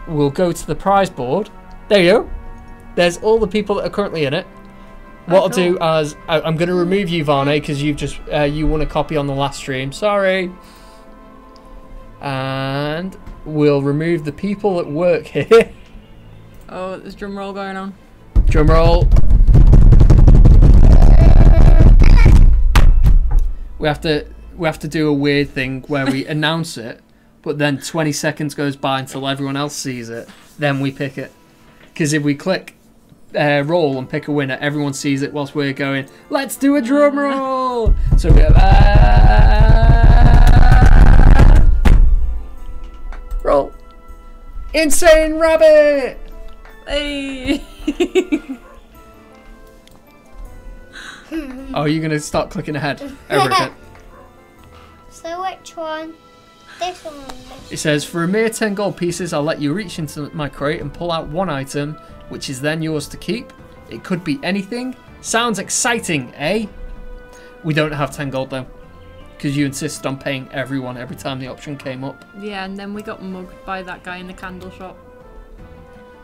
will go to the prize board. There you go. There's all the people that are currently in it. What I'll do is I'm going to remove you, Varney, because you've just you won a copy on the last stream. Sorry. And we'll remove the people that work here. Oh, there's drum roll going on. Drum roll. We have to do a weird thing where we announce it, but then 20 seconds goes by until everyone else sees it. Then we pick it. Because if we click roll and pick a winner, everyone sees it whilst we're going, let's do a drum roll. So we have roll. Insane Rabbit. Hey! Oh, you're gonna start clicking ahead over again. So which one? This one. It says, for a mere 10 gold pieces, I'll let you reach into my crate and pull out one item, which is then yours to keep. It could be anything. Sounds exciting, eh? We don't have 10 gold though, because you insisted on paying everyone every time the option came up. Yeah, and then we got mugged by that guy in the candle shop.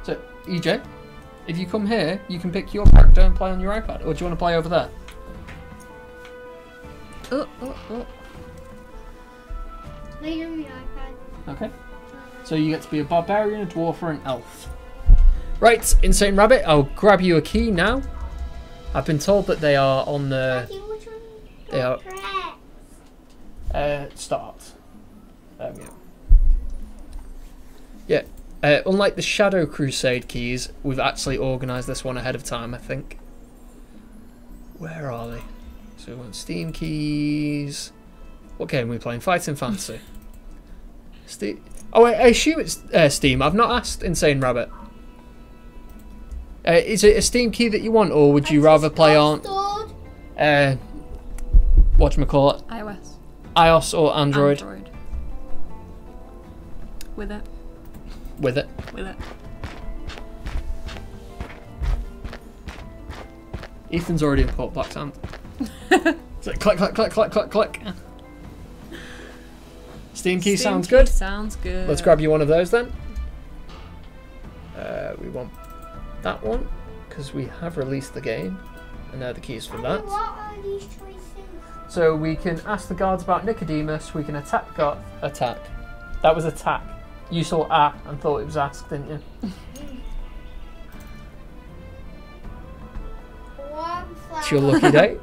So, EJ, if you come here, you can pick your character and play on your iPad, or do you want to play over there? Oh. Play on my iPad. Okay. So you get to be a barbarian, a dwarf, or an elf. Right, Insane Rabbit, I'll grab you a key now. I've been told that they are on the... Daddy, which one? They are... Press. Start. There we go. Yeah, unlike the Shadow Crusade keys, we've actually organised this one ahead of time, I think. Where are they? So we want Steam keys. What game are we playing? Fighting Fancy. Steam. Oh, I assume it's Steam. I've not asked Insane Rabbit. Is it a Steam key that you want, or would you rather play on whatchamacallit? iOS. iOS or Android? With it. With it. With it. Ethan's already import Black Sand. So click, click, click, click, click, click. Steam key sounds good. Sounds good. Let's grab you one of those then. We want that one because we have released the game, and they're the keys for that. What are these choices? So we can ask the guards about Nicodemus. We can attack the guard. Attack. That was attack. You saw and thought it was asked, didn't you? It's your lucky day.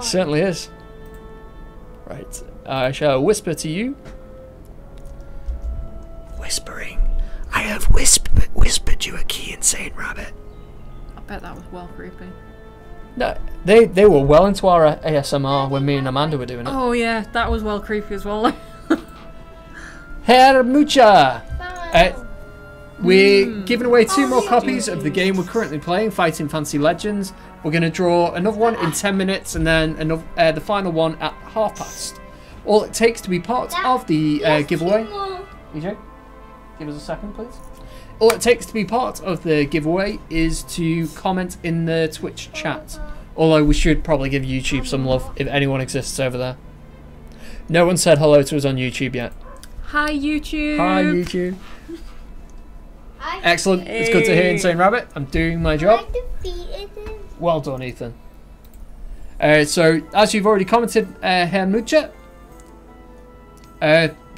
Certainly is. Right. I shall whisper to you. Whispering. I have whispered you a key, Insane Rabbit. I bet that was well creepy. No, they were well into our ASMR when me and Amanda were doing it. Oh yeah, that was well creepy as well. Herr Mucha! We're giving away 2 more copies of the game we're currently playing, Fighting Fancy Legends. We're going to draw another one in 10 minutes and then another, the final one at past. All it takes to be part of the giveaway... EJ, give us a second, please. All it takes to be part of the giveaway is to comment in the Twitch chat. Although we should probably give YouTube some love if anyone exists over there. No one said hello to us on YouTube yet. Hi, YouTube. Hi, YouTube. I Excellent. It's good to hear Insane Rabbit. I'm doing my job. defeated him. Well done, Ethan. So, as you've already commented, Herr Mucha,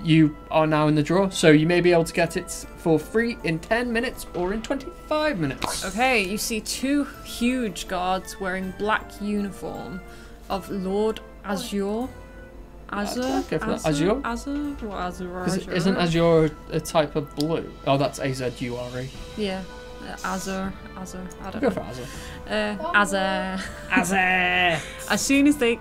you are now in the draw, so you may be able to get it for free in 10 minutes or in 25 minutes. Okay, you see two huge guards wearing black uniform of Lord Azure. Azure? Okay, for that. Azure? Azure? What Azure? Isn't Azure a type of blue? Oh, that's A-Z-U-R-E. Yeah. Azure. I don't Go know. for Azure. Azure. Azure! As soon as they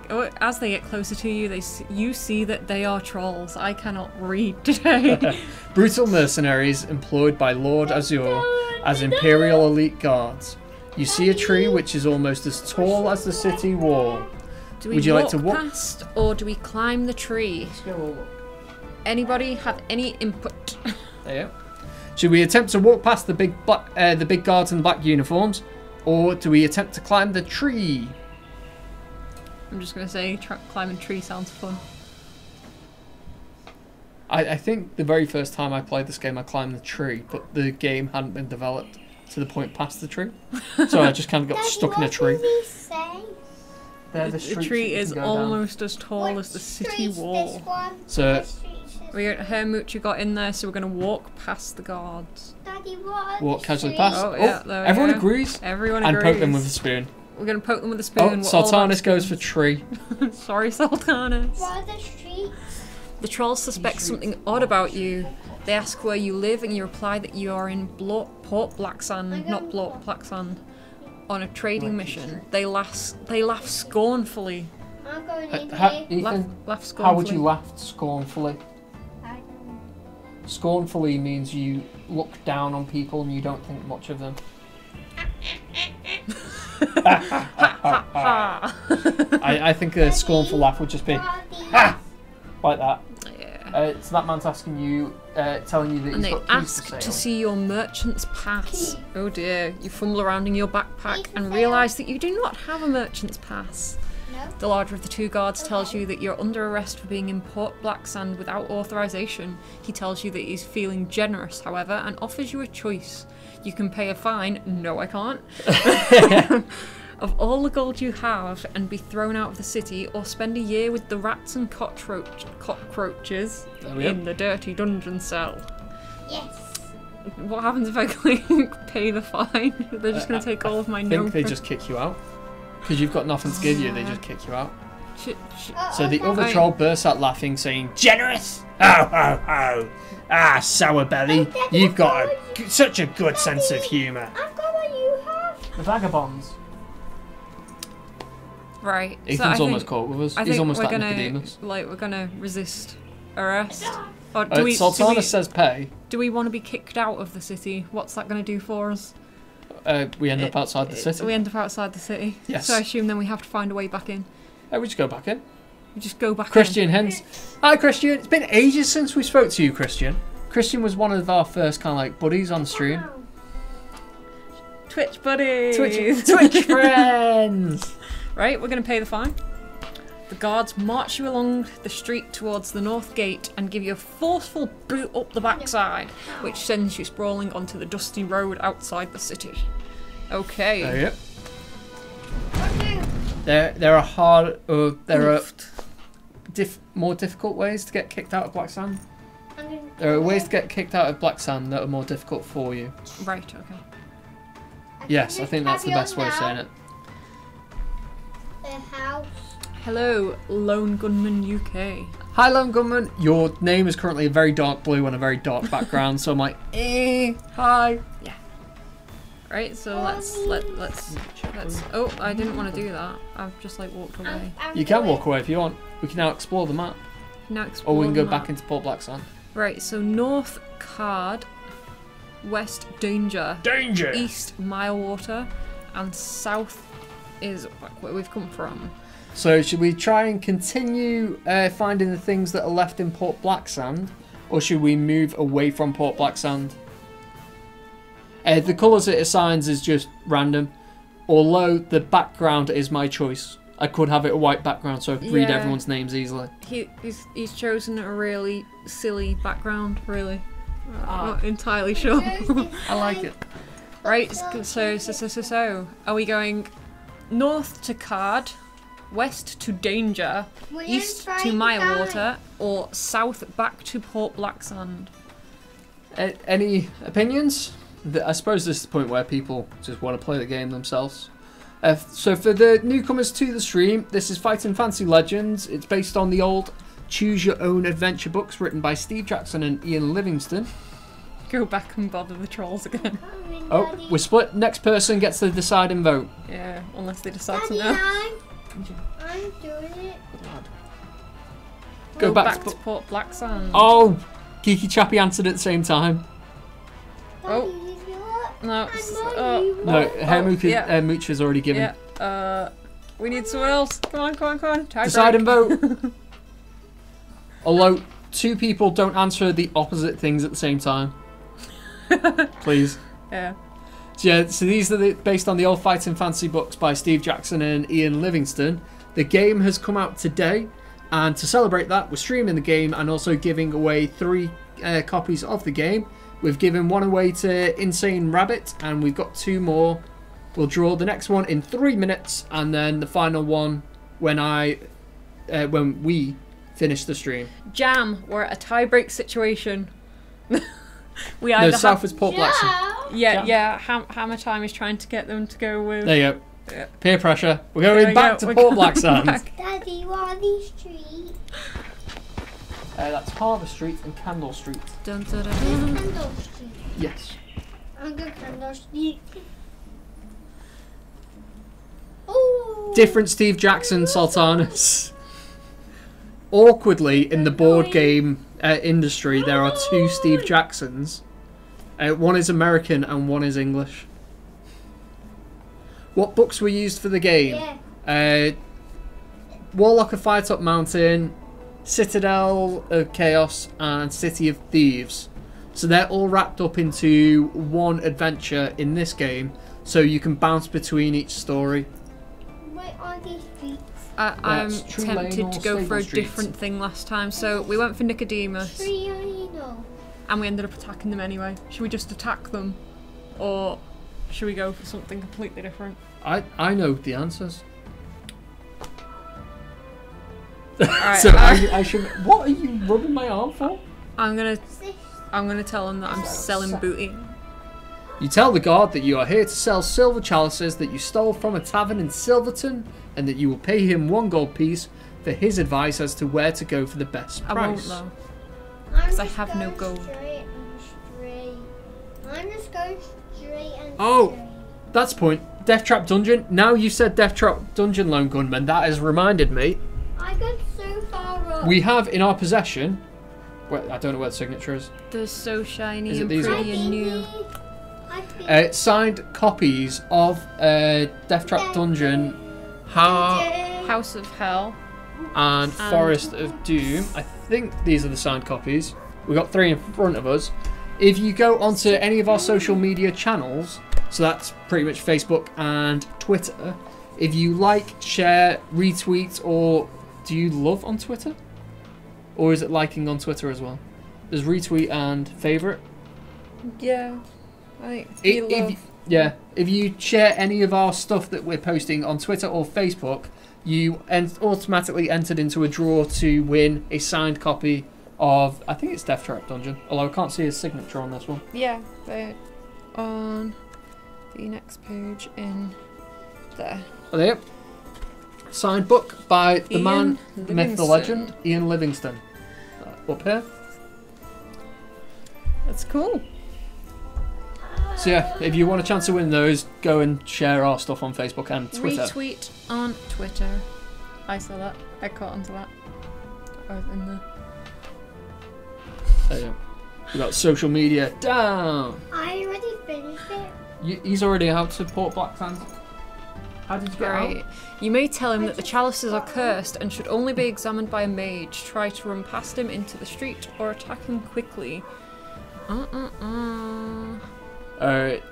get closer to you, you see that they are trolls. I cannot read today. Brutal mercenaries employed by Lord Azure as Imperial elite guards. You see a tree which is almost as tall as the city wall. Do we Would you like to walk past or do we climb the tree? Let's go. Anybody have any input? There you go. Should we attempt to walk past the big guards in black uniforms, or do we attempt to climb the tree? I'm just gonna say climbing a tree sounds fun. I think the very first time I played this game, I climbed the tree, but the game hadn't been developed to the point past the tree, so I just kind of got stuck in a tree. What did he say? There, The tree is almost as tall as the city wall. So- Herr you got in there, so we're gonna walk past the guards. Daddy, what? Walk casually past. Oh, yeah, there we everyone go. agrees. Everyone And agrees. poke them with a spoon. We're gonna poke them with a Oh, spoon. Sultanis goes for tree. Sorry, Sultanis. What are the streets? The trolls suspect something odd about you. They ask where you live, and you reply that you are in Port Blacksand, not Blacksand, on a trading mission. They laugh scornfully. I'm going in Ethan, Laugh scornfully. how would you laugh scornfully? I don't know. Scornfully means you look down on people and you don't think much of them. I think a scornful laugh would just be ha, like that. Yeah. So that man's asking you, telling you that And he's they got keys ask for sale. to see your merchant's pass. Key. Oh dear, you fumble around in your backpack Keys for and sale. realise that you do not have a merchant's pass. No. The larger of the two guards tells you that you're under arrest for being in Port Blacksand without authorization. He tells you that he's feeling generous, however, and offers you a choice. You can pay a fine, no I can't, of all the gold you have and be thrown out of the city, or spend a year with the rats and cockroaches There we go. in the dirty dungeon cell. Yes. What happens if I click pay the fine? They're just going to take all of my I think they just kick you out. Because you've got nothing to give you, they just kick you out. So the other Hey. troll bursts out laughing, saying, "Generous! Ho, ho, ho! Ah, sour belly, you've got such a good sense of humour." I've got what you have. The vagabonds. Right. so I Ethan's think- almost caught with us. I He's think almost we're at gonna Nicodemus. we're gonna resist arrest. Or do Sultanis says pay. do we want to be kicked out of the city? What's that going to do for us? We end up outside the city. We end up outside the city. Yes. So I assume then we have to find a way back in. We just go back in. We just go back Christian Hens. Hi, Christian. It's been ages since we spoke to you, Christian. Christian was one of our first kind of like buddies on stream. in. Twitch buddies. Twitch friends. Right, we're going to pay the fine. The guards march you along the street towards the north gate and give you a forceful boot up the backside, which sends you sprawling onto the dusty road outside the city. Okay. There you go. There are hard, there are more difficult ways to get kicked out of Black Sand. There are ways to get kicked out of Black Sand that are more difficult for you. Right, okay. Yes, I think that's the best way of saying it. The house. Hello, Lone Gunman UK. Hi, Lone Gunman. Your name is currently a very dark blue on a very dark background, so I'm like, hi. Right, so let's. Oh, I didn't want to do that. I've just like walked away. You can walk away if you want. We can now explore the map, Now explore or we can go the back map. into Port Black Sand. Right, so north Card, west Danger, Danger. east Milewater, and south is like where we've come from. So should we try and continue finding the things that are left in Port Black Sand, or should we move away from Port Black Sand? The colours it assigns is just random, although the background is my choice. I could have it a white background so I could read Yeah. everyone's names easily. He's chosen a really silly background, really. I'm not entirely sure. I like it. Right, so, are we going north to Card, west to Danger, east to Mirewater, or south back to Port Blacksand? Any opinions? I suppose this is the point where people just want to play the game themselves. So for the newcomers to the stream, this is Fighting Fantasy Legends. It's based on the old Choose Your Own Adventure books written by Steve Jackson and Ian Livingstone. Go back and bother the trolls again. Oh, we're split. Next person gets the deciding vote. Yeah, unless they decide Daddy, to know. I'm doing it. Go back to Port Blacksand. Oh, Kiki Chappie answered at the same time. Oh. Daddy, you what? No, I know you. Mooch has already given. Yeah, we need someone else. Come on. Tie Deciding break. vote. Although 2 people don't answer the opposite things at the same time. Please. Yeah. So these are based on the old Fighting Fantasy books by Steve Jackson and Ian Livingstone. The game has come out today, and to celebrate that, we're streaming the game and also giving away 3 copies of the game. We've given one away to Insane Rabbit, and we've got 2 more. We'll draw the next one in 3 minutes, and then the final one when we finish the stream. Jam, we're at a tie-break situation. We either South is Port Blacksand. Yeah. Hammer Time is trying to get them to go with. There you go. Yeah. Peer pressure. We're going back to We're Port going Blacksand. back. Daddy, what are these streets? That's Harbour Street and Candle Street. Dun, dun, dun, Where's dun. Candle Street? Yes. I'm going to Candle Street. Ooh. Different Steve Jackson Sultanas. Awkwardly, in the board game industry, there are 2 Steve Jacksons. One is American and one is English. What books were used for the game? Yeah. Warlock of Firetop Mountain, Citadel of Chaos, and City of Thieves. So they're all wrapped up into one adventure in this game, so you can bounce between each story. Where are these streets? I'm That's True Lane tempted or to go for Stable a Street? different thing last time, so we went for Nicodemus, Triano. and we ended up attacking them anyway. Should we just attack them, or should we go for something completely different? I know the answers. Alright, So I should. What are you rubbing my arm for? I'm gonna tell them that I'm selling booty. You tell the guard that you are here to sell silver chalices that you stole from a tavern in Silverton, and that you will pay him 1 gold piece for his advice as to where to go for the best I won't price. though. Because I have no gold. Straight and straight. I'm just going straight and Oh. straight. That's the point. Death Trap Dungeon. Now you said Death Trap Dungeon, Lone Gunman. That has reminded me. I got so far up. We have in our possession. Well, I don't know where the signature is. They're so shiny Is it and these pretty ones? and new. Signed copies of Death Trap Dungeon, House of Hell. and Forest of Doom. I think these are the signed copies. We've got 3 in front of us. If you go onto any of our social media channels, so that's pretty much Facebook and Twitter, if you like, share, retweet, or do you love on Twitter? Or is it liking on Twitter as well? There's retweet and favourite. Yeah. I think If you share any of our stuff that we're posting on Twitter or Facebook, you automatically entered into a draw to win a signed copy of, I think it's Death Trap Dungeon, although I can't see his signature on this one. Yeah, they're on the next page in there. Oh, there. Signed book by the Ian man, the myth, the Livingstone. legend, Ian Livingstone. Up here. That's cool. So yeah, if you want a chance to win those, go and share our stuff on Facebook and Twitter. Retweet on Twitter. I saw that. I caught onto that. I was in there. There you go. We got social media down. I already finished it. He's already out to Port Blacksand. How did you get Right. out? You may tell him that the chalices are cursed and should only be examined by a mage. Try to run past him into the street or attack him quickly. Alright.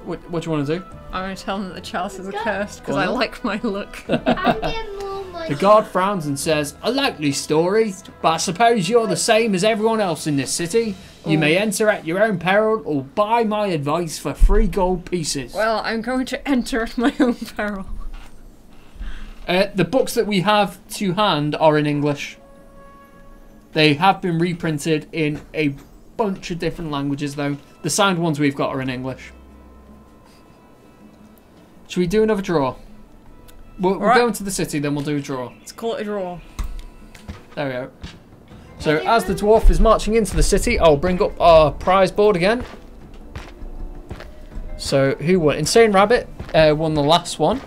What do you want to do? I'm going to tell them that the chalices are cursed because I Well. like my look. I'm getting more money. The guard frowns and says, "A likely story, but I suppose you're the same as everyone else in this city. You may enter at your own peril or buy my advice for 3 gold pieces." Well, I'm going to enter at my own peril. The books that we have to hand are in English. They have been reprinted in a bunch of different languages, though. The signed ones we've got are in English. Should we do another draw? We'll go into the city, then we'll do a draw. Let's call it a draw. There we go. So, as the dwarf is marching into the city, I'll bring up our prize board again. So, who won? Insane Rabbit won the last one.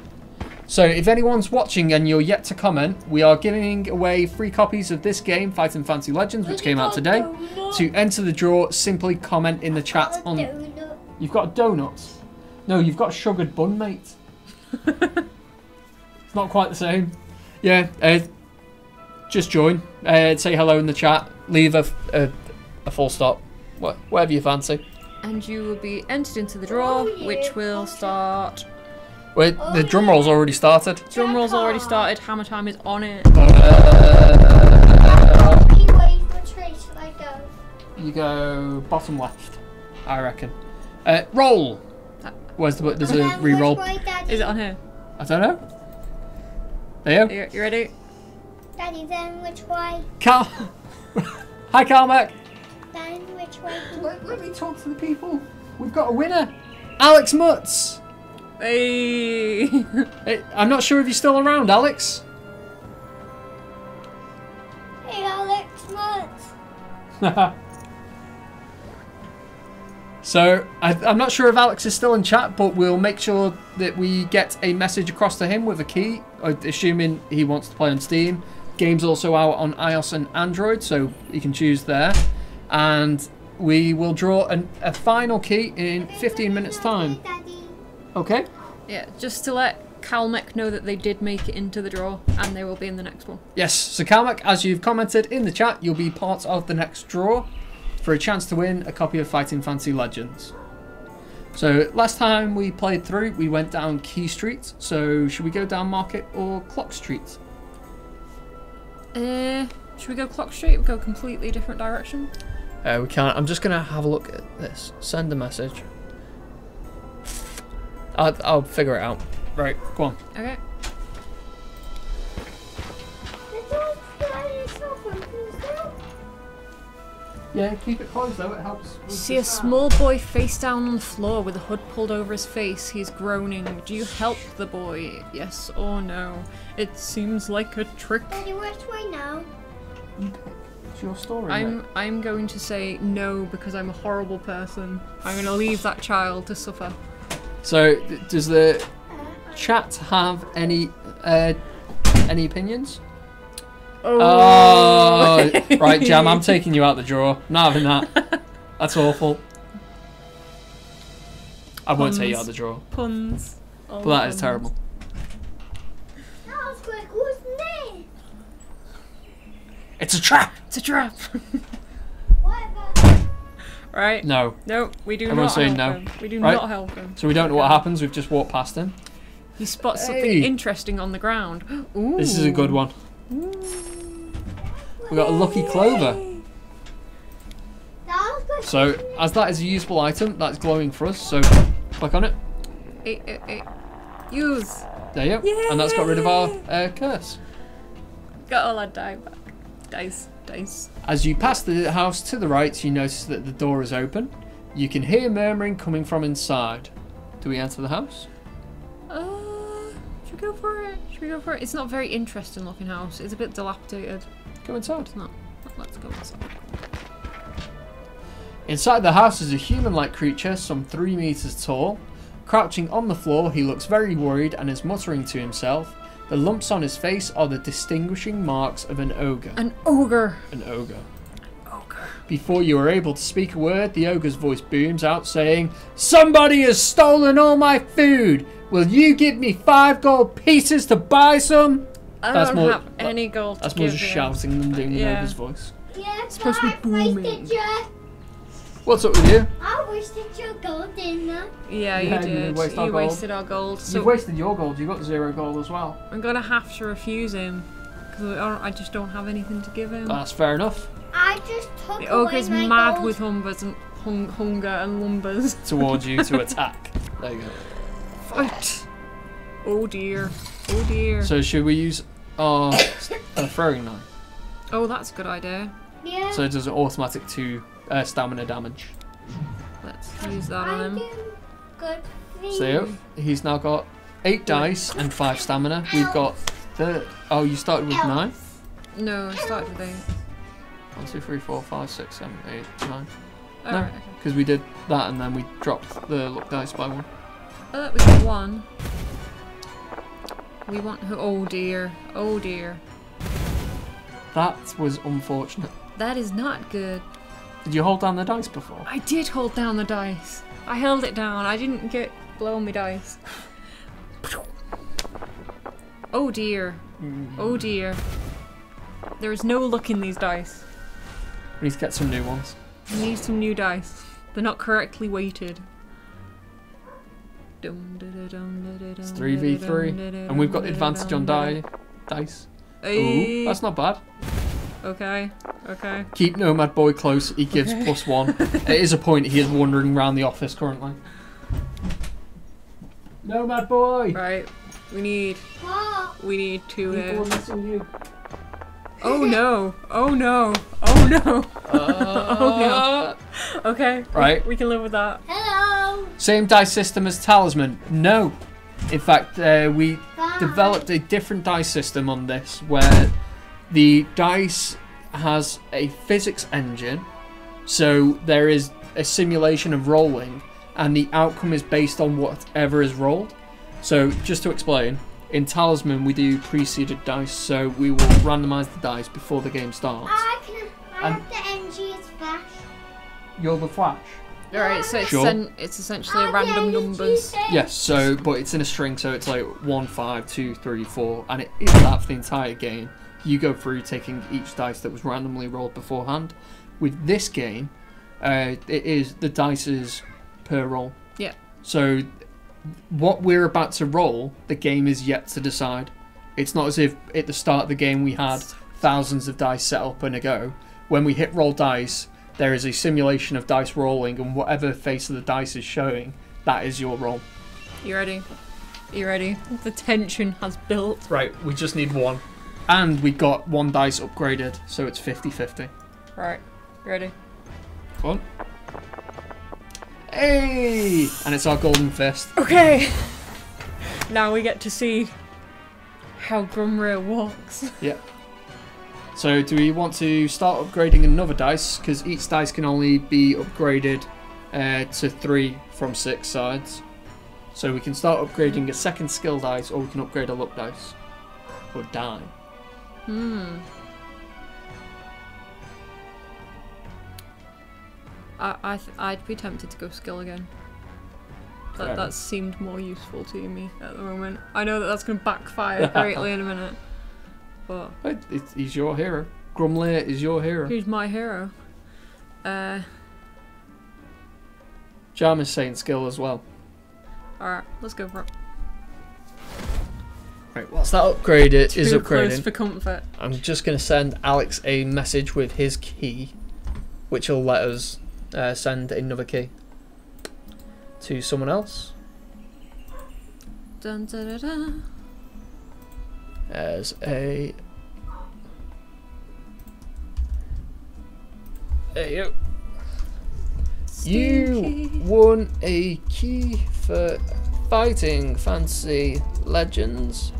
So, if anyone's watching and you're yet to comment, we are giving away 3 copies of this game, Fighting Fantasy Legends, which came out today. To enter the draw, simply comment in the chat on... You've got a donut. No, you've got a sugared bun, mate. It's not quite the same. Yeah, just join. Say hello in the chat. Leave a full stop. Whatever you fancy. And you will be entered into the draw, which will start... Wait, the drum roll's already started. Drum roll's already started. Hammer time is on it. You go bottom left, I reckon. Roll. Where's the? There's a re-roll. Is it on here? I don't know. There you go. You ready? Daddy, then which way? Carl. Hi, Carmack. Then which way? Let me talk to the people. We've got a winner, Alex Mutz. Hey. Hey, I'm not sure if you're still around, Alex. Hey, Alex Mutz. So, I'm not sure if Alex is still in chat, but we'll make sure that we get a message across to him with a key, assuming he wants to play on Steam. Game's also out on iOS and Android, so you can choose there. And we will draw a final key in 15 minutes' time. Okay? Yeah, just to let Calmec know that they did make it into the draw, and they will be in the next one. Yes, so Calmac, as you've commented in the chat, you'll be part of the next draw for a chance to win a copy of Fighting Fantasy Legends. So last time we played through, we went down Key Street, so should we go down Market or Clock Street? Should we go Clock Street? We go a completely different direction? We can't. I'm just going to have a look at this. Send a message. I'll figure it out. Right, go on. Okay. Yeah, keep it closed though, it helps. See a small boy face down on the floor with a hood pulled over his face. He's groaning. Do you help the boy? Yes or no? It seems like a trick. Daddy, which way now? It's your story, mate. I'm going to say no because I'm a horrible person. I'm going to leave that child to suffer. So, does the chat have any opinions? Oh. Right, Jam, I'm taking you out the drawer. Not having that. That's awful. I won't take you out the drawer. Puns. But that is terrible. That was quick, wasn't it? It's a trap! It's a trap. Whatever. Right? No. No, we do Everyone's not saying help no. him. We do Right. not help him. So we don't know what happens, we've just walked past him. He spots Hey. something interesting on the ground. Ooh. This is a good one. We got a lucky clover. That was quick. So, as that is a usable item, that's glowing for us, so click on it. Use. There you go. And that's got rid of our curse. Got all our die back. Dice. As you pass the house to the right, you notice that the door is open. You can hear murmuring coming from inside. Do we enter the house? Should we go for it? It's not a very interesting looking house. It's a bit dilapidated. Go inside. It's not. Let's go inside. Inside the house is a human-like creature, some 3 meters tall. Crouching on the floor, he looks very worried and is muttering to himself. The lumps on his face are the distinguishing marks of an ogre. An ogre. An ogre. Before you are able to speak a word, the ogre's voice booms out saying, "Somebody has stolen all my food! Will you give me 5 gold pieces to buy some?" I That's don't more- have any gold That's to more give just you. shouting than doing the Yeah. ogre's voice. Yeah, supposed to be bye, booming. Stitcher. What's up with you? I wasted your gold, didn't I? Yeah, Yeah, you you did. waste our You gold. wasted our gold. So You've wasted your gold. You got 0 gold as well. I'm gonna have to refuse him because I just don't have anything to give him. That's fair enough. I just took The away ogre's my mad gold. with humbers and hunger and lumbers. Towards you to attack. There you go. Fight! Oh dear. Oh dear. So should we use our throwing knife? Oh, that's a good idea. Yeah. So it does automatic 2 stamina damage. Let's use that on I him. do good things. So he's now got 8 dice and 5 stamina. We've got oh, you started with 9? No, I started with 8. 1, 2, 3, 4, 5, 6, 7, 8, 9. No, Alright, okay. because we did that and then we dropped the luck dice by 1. Oh, we got 1. We want her. Oh dear. Oh dear. That was unfortunate. That is not good. Did you hold down the dice before? I did hold down the dice. I held it down. I didn't get blow me dice. Oh dear. Oh dear. There is no luck in these dice. We need to get some new ones. I need some new dice. They're not correctly weighted. It's 3v3. And we've got advantage on dice. Ooh, that's not bad. Okay, okay. Keep Nomad Boy close, he gives +1. It is a point, he is wandering around the office currently. Nomad Boy! Right, we need What? 2 here. People are missing you. Oh no! Oh no! Oh no! Oh no. Okay, Right. we can live with that. Hello. Same dice system as Talisman? No. In fact, we Bye. developed a different dice system on this where the dice has a physics engine, so there is a simulation of rolling and the outcome is based on whatever is rolled. So just to explain, in Talisman we do pre-seeded dice, so we will randomise the dice before the game starts. I And- have the NG as Flash. You're the Flash. Alright, so it's, Sure. it's essentially random numbers. Yes, so but it's in a string, so it's like 1, 5, 2, 3, 4, and it is that for the entire game. You go through taking each dice that was randomly rolled beforehand. With this game, it is the dice is per roll. Yeah. So what we're about to roll, the game is yet to decide. It's not as if at the start of the game we had thousands of dice set up in a go. When we hit roll dice, there is a simulation of dice rolling, and whatever face of the dice is showing, that is your roll. You ready? You ready? The tension has built. Right, we just need 1. And we got 1 dice upgraded, so it's 50-50. Right, you ready? Come on. Hey! And it's our golden fist. Okay! Now we get to see how Grumray walks. Yeah. So do we want to start upgrading another dice? Because each dice can only be upgraded to 3 from 6 sides. So we can start upgrading a second skill dice, or we can upgrade a luck dice. Or die. I'd be tempted to go skill again. Fair. That seemed more useful to me at the moment. I know that that's going to backfire greatly in a minute. But He's your hero. Grumlair is your hero. who's my hero? Jam is saying skill as well. Alright, let's go for it. Right, whilst that upgrade is Too close upgrading, for comfort. I'm just going to send Alex a message with his key, which will let us send another key to someone else Dun, da, da, da. as a... There you go. You won a key for Fighting Fancy Legends.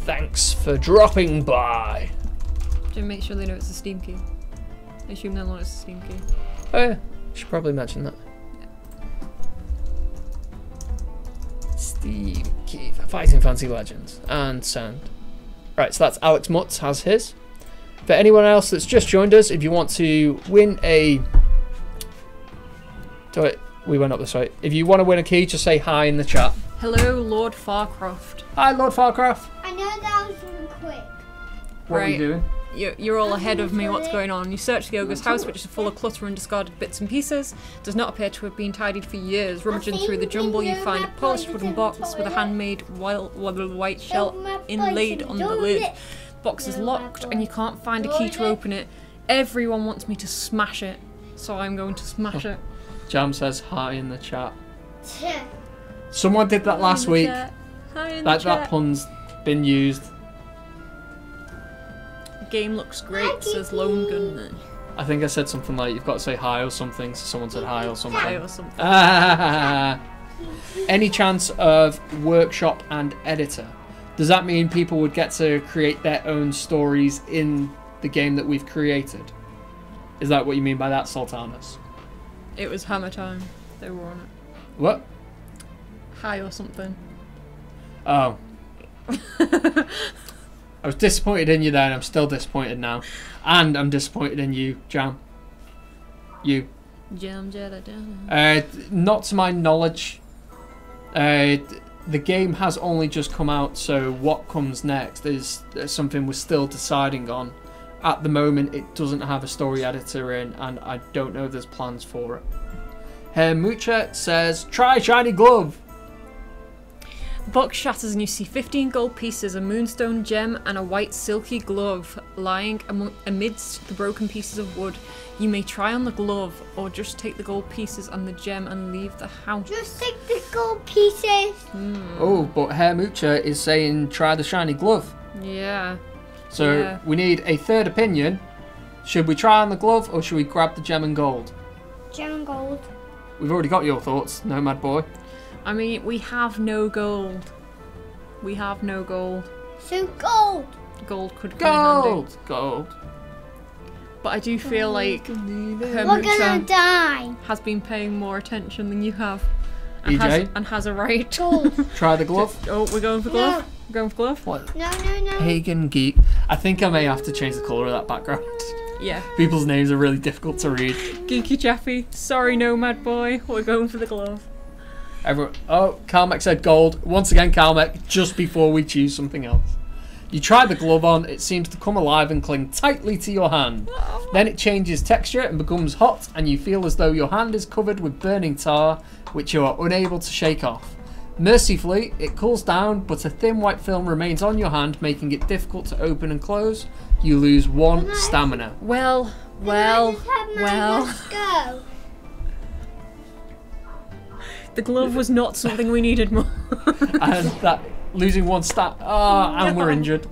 Thanks for dropping by. Just make sure they know it's a Steam key. I assume they'll know it's a Steam key. Oh yeah, should probably mention that. Steam key for Fighting Fancy Legends and Sand. Right, so that's Alex Mutz has his. For anyone else that's just joined us, if you want to win a... Do it. We went up this way. If you want to win a key, just say hi in the chat. Hello, Lord Farcroft. Hi, Lord Farcraft. I know that was really quick. What are Right. you doing? You're all ahead of me. What's going on? You search the ogre's house, which is full of clutter and discarded bits and pieces. Does not appear to have been tidied for years. Rummaging through the jumble, you find a polished wooden box with a handmade white shell inlaid on the lid. Box is locked, and you can't find a key to open it. Everyone wants me to smash it, so I'm going to smash it. Jam says hi in the chat. Someone did that last week. That pun's been used. Game looks great, says Lone Gunman. I think I said something like you've got to say hi or something, so someone said hi or something. Hi or something. Any chance of workshop and editor? Does that mean people would get to create their own stories in the game that we've created? Is that what you mean by that, Sultanas? It was hammer time. They were on it. What? Hi or something. Oh. I was disappointed in you then, I'm still disappointed now. And I'm disappointed in you, Jam. You. Jam, jada, jam. Not to my knowledge. The game has only just come out, so what comes next is something we're still deciding on. At the moment, it doesn't have a story editor in, and I don't know if there's plans for it. Mucha says, try Shiny Glove. The box shatters and you see 15 gold pieces, a moonstone gem, and a white silky glove lying amidst the broken pieces of wood. You may try on the glove, or just take the gold pieces and the gem and leave the house. Just take the gold pieces. Oh, but Herr Mucha is saying try the shiny glove. Yeah. So we need a third opinion. Should we try on the glove, or should we grab the gem and gold? Gem and gold. We've already got your thoughts, Nomad Boy. I mean, we have no gold. We have no gold. So gold. Gold could come in handy. Gold. But I do feel like We're gonna die. has been paying more attention than you have. EJ? And has a right. Gold. Try the glove. Oh, we're going for glove? No. We're going for glove? What? No. Pagan Geek. I think I may have to change the colour of that background. Yeah. People's names are really difficult to read. Geeky Jeffy. Sorry, Nomad Boy. We're going for the glove. Everyone. Oh, Carmack said gold. Once again, Carmack, just before we choose something else. You try the glove on, it seems to come alive and cling tightly to your hand. Then it changes texture and becomes hot, and you feel as though your hand is covered with burning tar, which you are unable to shake off. Mercifully, it cools down, but a thin white film remains on your hand, making it difficult to open and close. You lose 1 stamina. Well. Let's go. The glove was not something we needed more. And that losing 1 stat. And we're injured.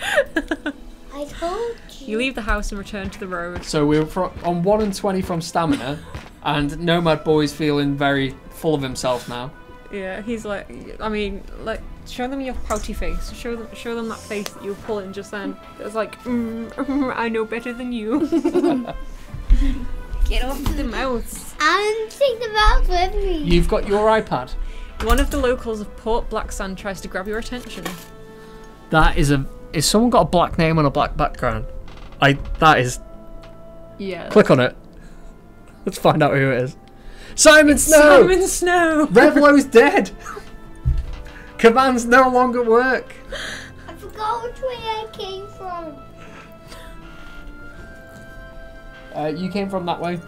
I told you. You leave the house and return to the road. So we're on 1 and 20 from stamina, and Nomad Boy's feeling very full of himself now. Yeah, he's like, I mean, like, show them your pouty face. Show them that face that you were pulling just then. It's like, I know better than you. Get off the mouse. And take the mouse with me. You've got your iPad. One of the locals of Port Blacksand tries to grab your attention. That is a. Is someone got a black name on a black background? That is. Yeah. Click on it. Let's find out who it is. Simon Snow! Simon Snow! Revlo's dead! Commands no longer work. I forgot which way I came from. You came from that way.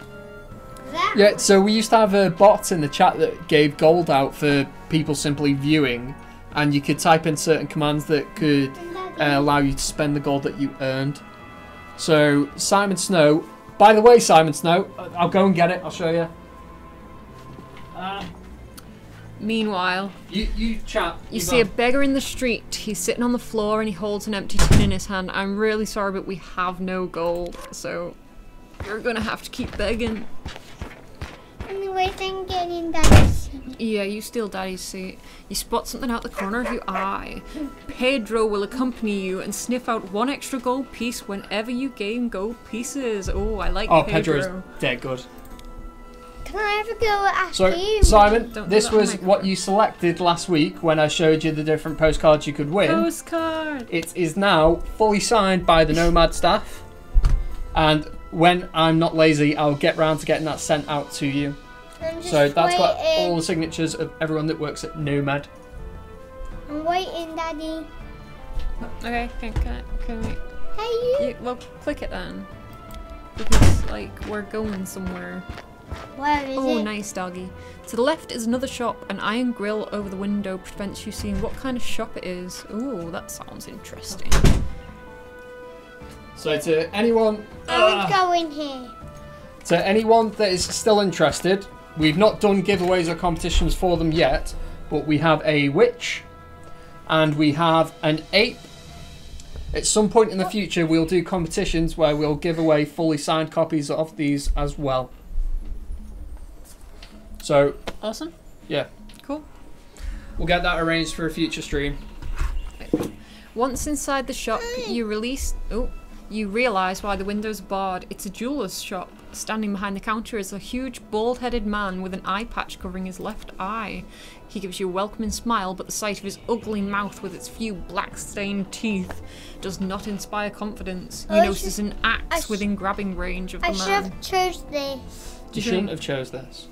That Yeah, so we used to have a bot in the chat that gave gold out for people simply viewing, and you could type in certain commands that could allow you to spend the gold that you earned. So, Simon Snow. By the way, Simon Snow, I'll go and get it, I'll show you. Meanwhile, You chat. you see a beggar in the street. He's sitting on the floor and he holds an empty tin in his hand. I'm really sorry, but we have no gold, so you're gonna have to keep begging. Anyways, I'm getting that seat. Yeah, you steal Daddy's seat. You spot something out the corner of your eye. Pedro will accompany you and sniff out 1 extra gold piece whenever you gain gold pieces. Oh, I like Oh, Pedro. Pedro's dead good. Can I have a go at So, him? Simon, Don't do this that on was my what you selected last week when I showed you the different postcards you could win. Postcard! It is now fully signed by the Nomad staff, and when I'm not lazy, I'll get round to getting that sent out to you. I'm just So that's got waiting. all the signatures of everyone that works at Nomad. I'm waiting, Daddy. Okay, can we... Hey, you. Well, click it then. Because, like, we're going somewhere. Where is Oh, it? nice, doggy. To the left is another shop. An iron grill over the window prevents you seeing what kind of shop it is. Ooh, that sounds interesting. So to anyone, I'm going here. to anyone that is still interested, we've not done giveaways or competitions for them yet, but we have a witch and we have an ape. At some point in the future, we'll do competitions where we'll give away fully signed copies of these as well. So, Awesome. yeah, Cool. we'll get that arranged for a future stream. Once inside the shop, you realise why the windows are barred. It's a jeweller's shop. Standing behind the counter is a huge, bald-headed man with an eye patch covering his left eye. He gives you a welcoming smile, but the sight of his ugly mouth with its few black-stained teeth does not inspire confidence. You notice there's an axe within grabbing range of the I man. should have chose this. You shouldn't have chose this.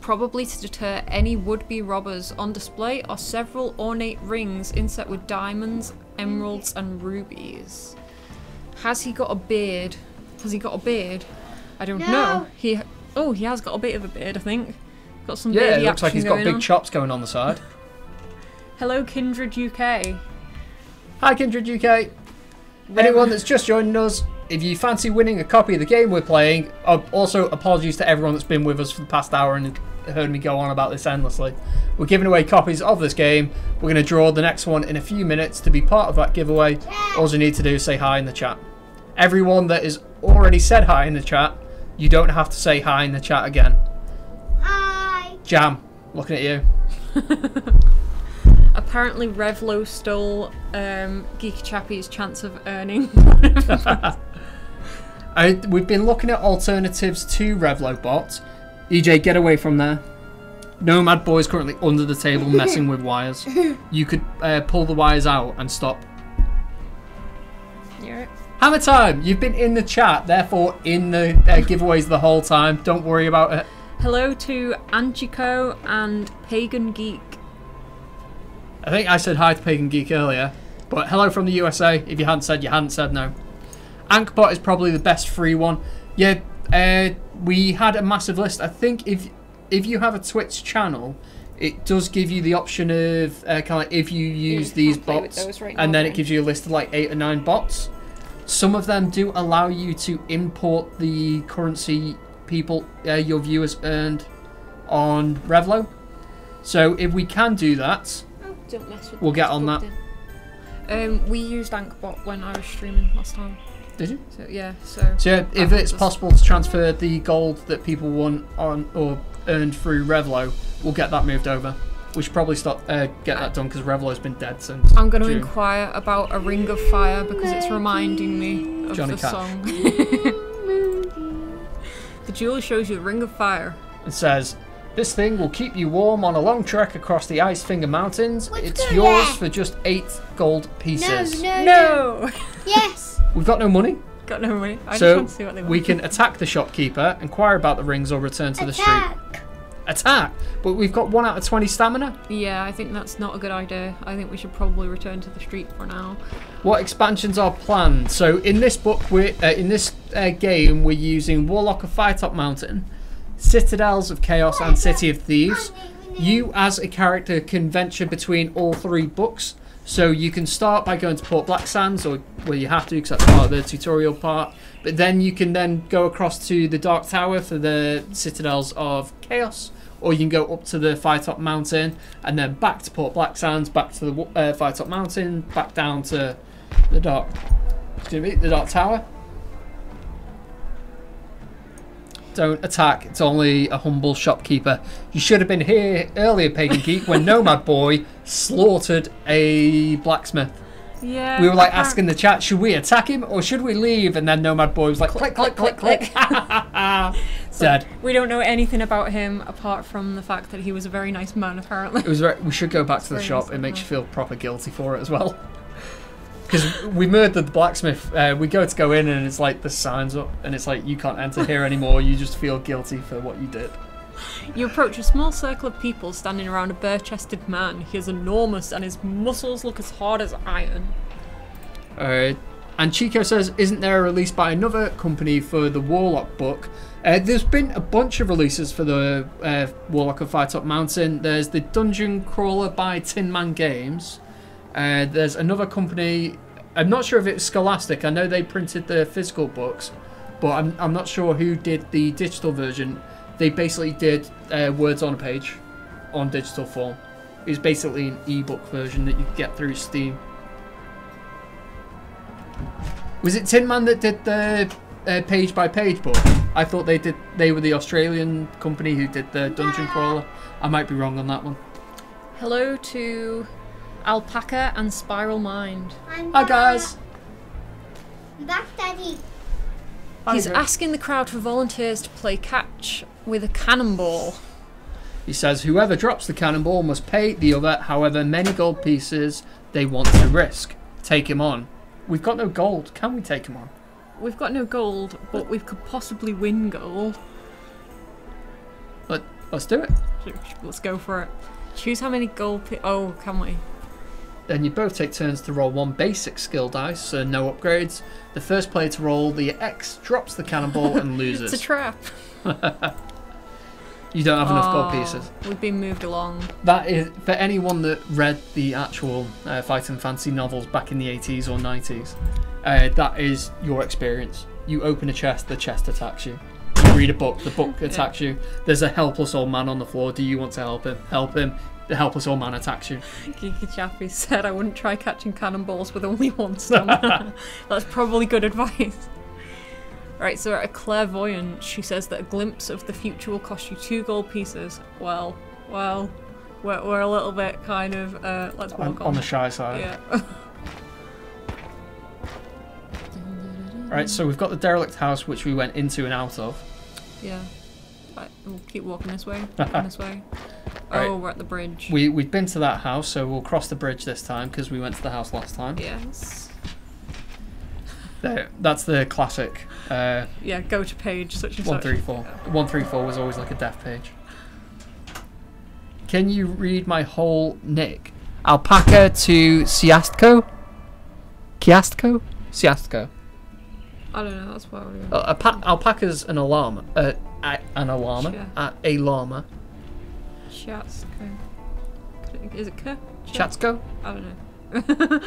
Probably to deter any would-be robbers. On display are several ornate rings inset with diamonds, emeralds, and rubies. Has he got a beard? Has he got a beard? I don't know. He has got a bit of a beard, I think. Got some Yeah, beardy it looks like action he's got going big on. chops going on the side. Hello, Kindred UK. Hi, Kindred UK. Anyone that's just joining us, if you fancy winning a copy of the game we're playing, also apologies to everyone that's been with us for the past hour and heard me go on about this endlessly. We're giving away copies of this game. We're going to draw the next one in a few minutes to be part of that giveaway. All you need to do is say hi in the chat. Everyone that has already said hi in the chat, you don't have to say hi in the chat again. Hi. Jam, looking at you. Apparently Revlo stole Geeky Chappie's chance of earning. We've been looking at alternatives to Revlo bot. EJ, get away from there. Nomad Boy is currently under the table messing with wires. You could pull the wires out and stop. You're right. Hammer time! You've been in the chat, therefore in the giveaways the whole time. Don't worry about it. Hello to Anchico and Pagan Geek. I think I said hi to Pagan Geek earlier, but hello from the USA. If you hadn't said no. Ankbot is probably the best free one. Yeah, we had a massive list. I think if you have a Twitch channel, it does give you the option of kind of like if you use these bots, and then it gives you a list of like 8 or 9 bots. Some of them do allow you to import the currency your viewers earned on Revlo. So if we can do that, Don't mess with we'll get on that. We used Ankbot when I was streaming last time. Did you? So yeah, so yeah, if it's possible to transfer the gold that people won on or earned through Revlo, we'll get that moved over. We should probably get that done because Revlo's been dead since I'm going to June. inquire about a Ring of Fire because it's reminding me of Johnny the Cash. song. The jewel shows you the Ring of Fire. It says, this thing will keep you warm on a long trek across the Ice Finger Mountains. What's It's good yours there? for just 8 gold pieces. No! Yes. We've got no money, Got no money. I just so want to see what they want. we can attack the shopkeeper, inquire about the rings, or return to the street. Attack. Attack! But we've got 1 out of 20 stamina. Yeah, I think that's not a good idea. I think we should probably return to the street for now. What expansions are planned? So in this book, game, we're using Warlock of Firetop Mountain, Citadels of Chaos, and City of Thieves. You, as a character, can venture between all 3 books. So you can start by going to Port Black Sands, or well, you have to because that's part of the tutorial part. But then you can then go across to the Dark Tower for the Citadels of Chaos, or you can go up to the Firetop Mountain and then back to Port Black Sands, back to the Firetop Mountain, back down to the Dark Tower. Don't attack, it's only a humble shopkeeper. You should have been here earlier, Pagan Geek, when Nomad Boy slaughtered a blacksmith. Yeah. We were like asking the chat, should we attack him or should we leave? And then Nomad Boy was like, click, click, click, click. Dead. We don't know anything about him apart from the fact that he was a very nice man, apparently. It was we should go back to the Very shop. nice It makes you man. feel proper guilty for it as well. Because we murdered the blacksmith. We go in and it's like the signs up and it's like you can't enter here anymore. You just feel guilty for what you did. You approach a small circle of people standing around a bare-chested man. He is enormous and his muscles look as hard as iron. Alright. And Chico says, isn't there a release by another company for the Warlock book? There's been a bunch of releases for the Warlock of Firetop Mountain. There's the Dungeon Crawler by Tin Man Games. There's another company, I'm not sure if it's Scholastic. I know they printed the physical books, but I'm not sure who did the digital version. They basically did words on a page on digital form. It's basically an ebook version that you can get through Steam. Was it Tin Man that did the page by page book? I thought they were the Australian company who did the Dungeon Crawler. I might be wrong on that one. Hello to Alpaca and Spiral Mind. Hi guys. I'm back, Daddy. He's asking the crowd for volunteers to play catch with a cannonball. He says whoever drops the cannonball must pay the other however many gold pieces they want to risk. Take him on. We've got no gold. Can we take him on? We've got no gold, but we could possibly win gold. Let's do it. Let's go for it. Choose how many gold oh, can we? Then you both take turns to roll one basic skill dice, so no upgrades. The first player to roll the X drops the cannonball and loses. It's a trap. You don't have enough gold pieces. We've been moved along. That is, for anyone that read the actual Fighting Fantasy novels back in the 80s or 90s, that is your experience. You open a chest, the chest attacks you. You read a book, the book attacks you. There's a helpless old man on the floor. Do you want to help him? Help him. The helpless old man attacks you. Geeky Chappie said I wouldn't try catching cannonballs with only one stamina. That's probably good advice. Right, so at a clairvoyant, she says that a glimpse of the future will cost you 2 gold pieces. Well, we're a little bit kind of, let's walk on the shy side. Yeah. Right, so we've got the derelict house, which we went into and out of. Yeah. Right, we'll keep walking this way, walking this way. Right. Oh, we're at the bridge. We've been to that house, so we'll cross the bridge this time, because we went to the house last time. Yes. There, that's the classic. Yeah, go to page such and 134. 134 was always like a death page. Can you read my whole nick? Alpaca to Siastko? Kiastko? Siastko. I don't know, that's why we're alpaca's an llama. An llama. Yeah. A llama. Chatsko. Is it K? Chatsko? I don't know.